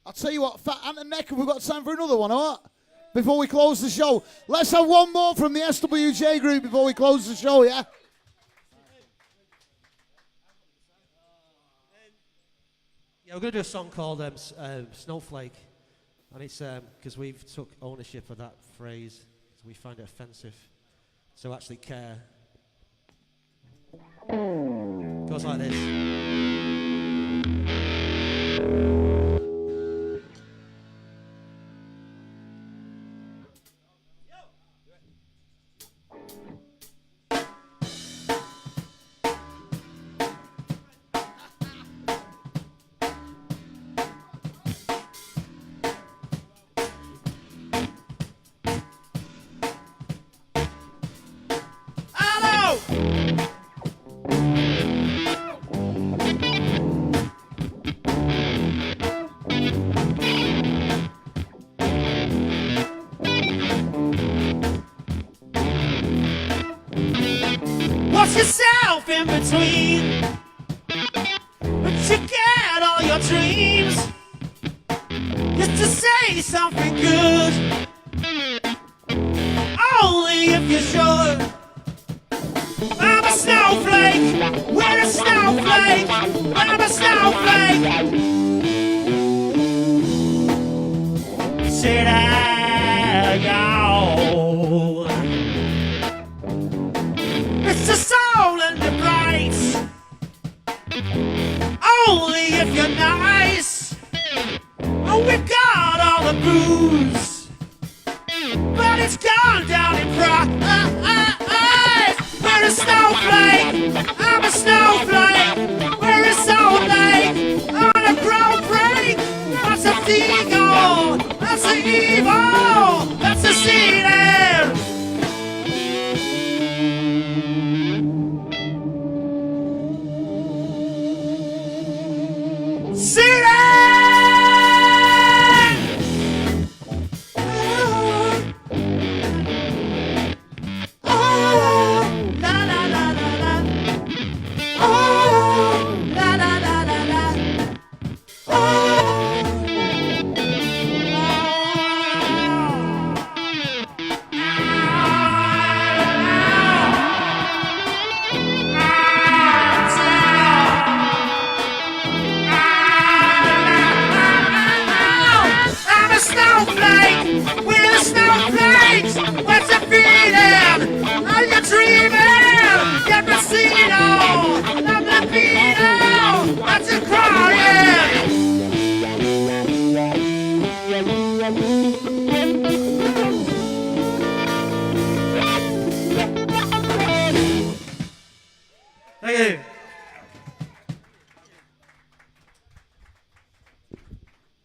I'll tell you what, Fat Ant and Neck, have we got time for another one, all right? Before we close the show. Let's have one more from the SWJ group before we close the show, yeah? Yeah, we're going to do a song called Snowflake. And it's because we've took ownership of that phrase, so we find it offensive. So actually care. Goes like this. Push yourself in between, to get all your dreams, just to say something good, only if you're sure. I'm a snowflake, we're a snowflake, I'm a snowflake. Said I go. It's the soul and the bright, only if you're nice. Oh, we've got all the booze, but it's gone down in price. We're a snowflake, I'm a snowflake. We're a snowflake on a ground break. That's a ego, that's the evil, that's the sea there. See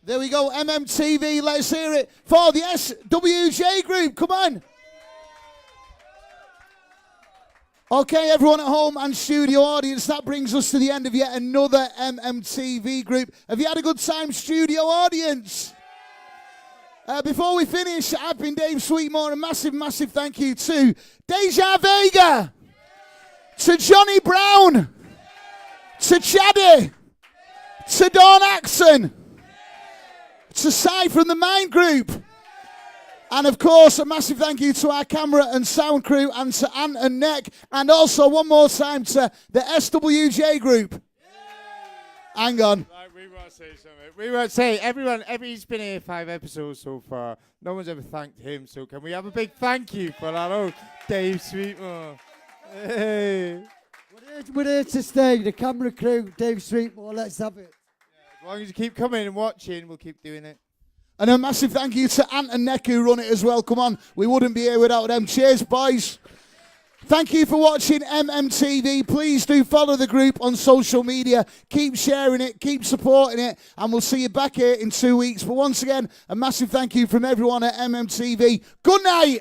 There we go, MMTV, let's hear it for the SWJ group, come on. Okay, everyone at home and studio audience, that brings us to the end of yet another MMTV group. Have you had a good time, studio audience? Before we finish, I've been Dave Sweetmore. A massive, massive thank you to DeJa Vega, to Jonny Brown, to Chaddy, to Dawn Acton, to Sai from the Mind Group, and of course a massive thank you to our camera and sound crew and to Ant and Neck, and also one more time to the SWJ group. Hang on. Right, we want to say something. We want to say he's been here 5 episodes so far. No one's ever thanked him, so can we have a big thank you for that old Dave Sweetmore? Hey. We're here to stay. The camera crew, Dave Sweetmore, let's have it. As long as you keep coming and watching, we'll keep doing it. And a massive thank you to Ant and Neck who run it as well. Come on, we wouldn't be here without them. Cheers, boys. Thank you for watching MMTV. Please do follow the group on social media. Keep sharing it, keep supporting it, and we'll see you back here in 2 weeks. But once again, a massive thank you from everyone at MMTV. Good night.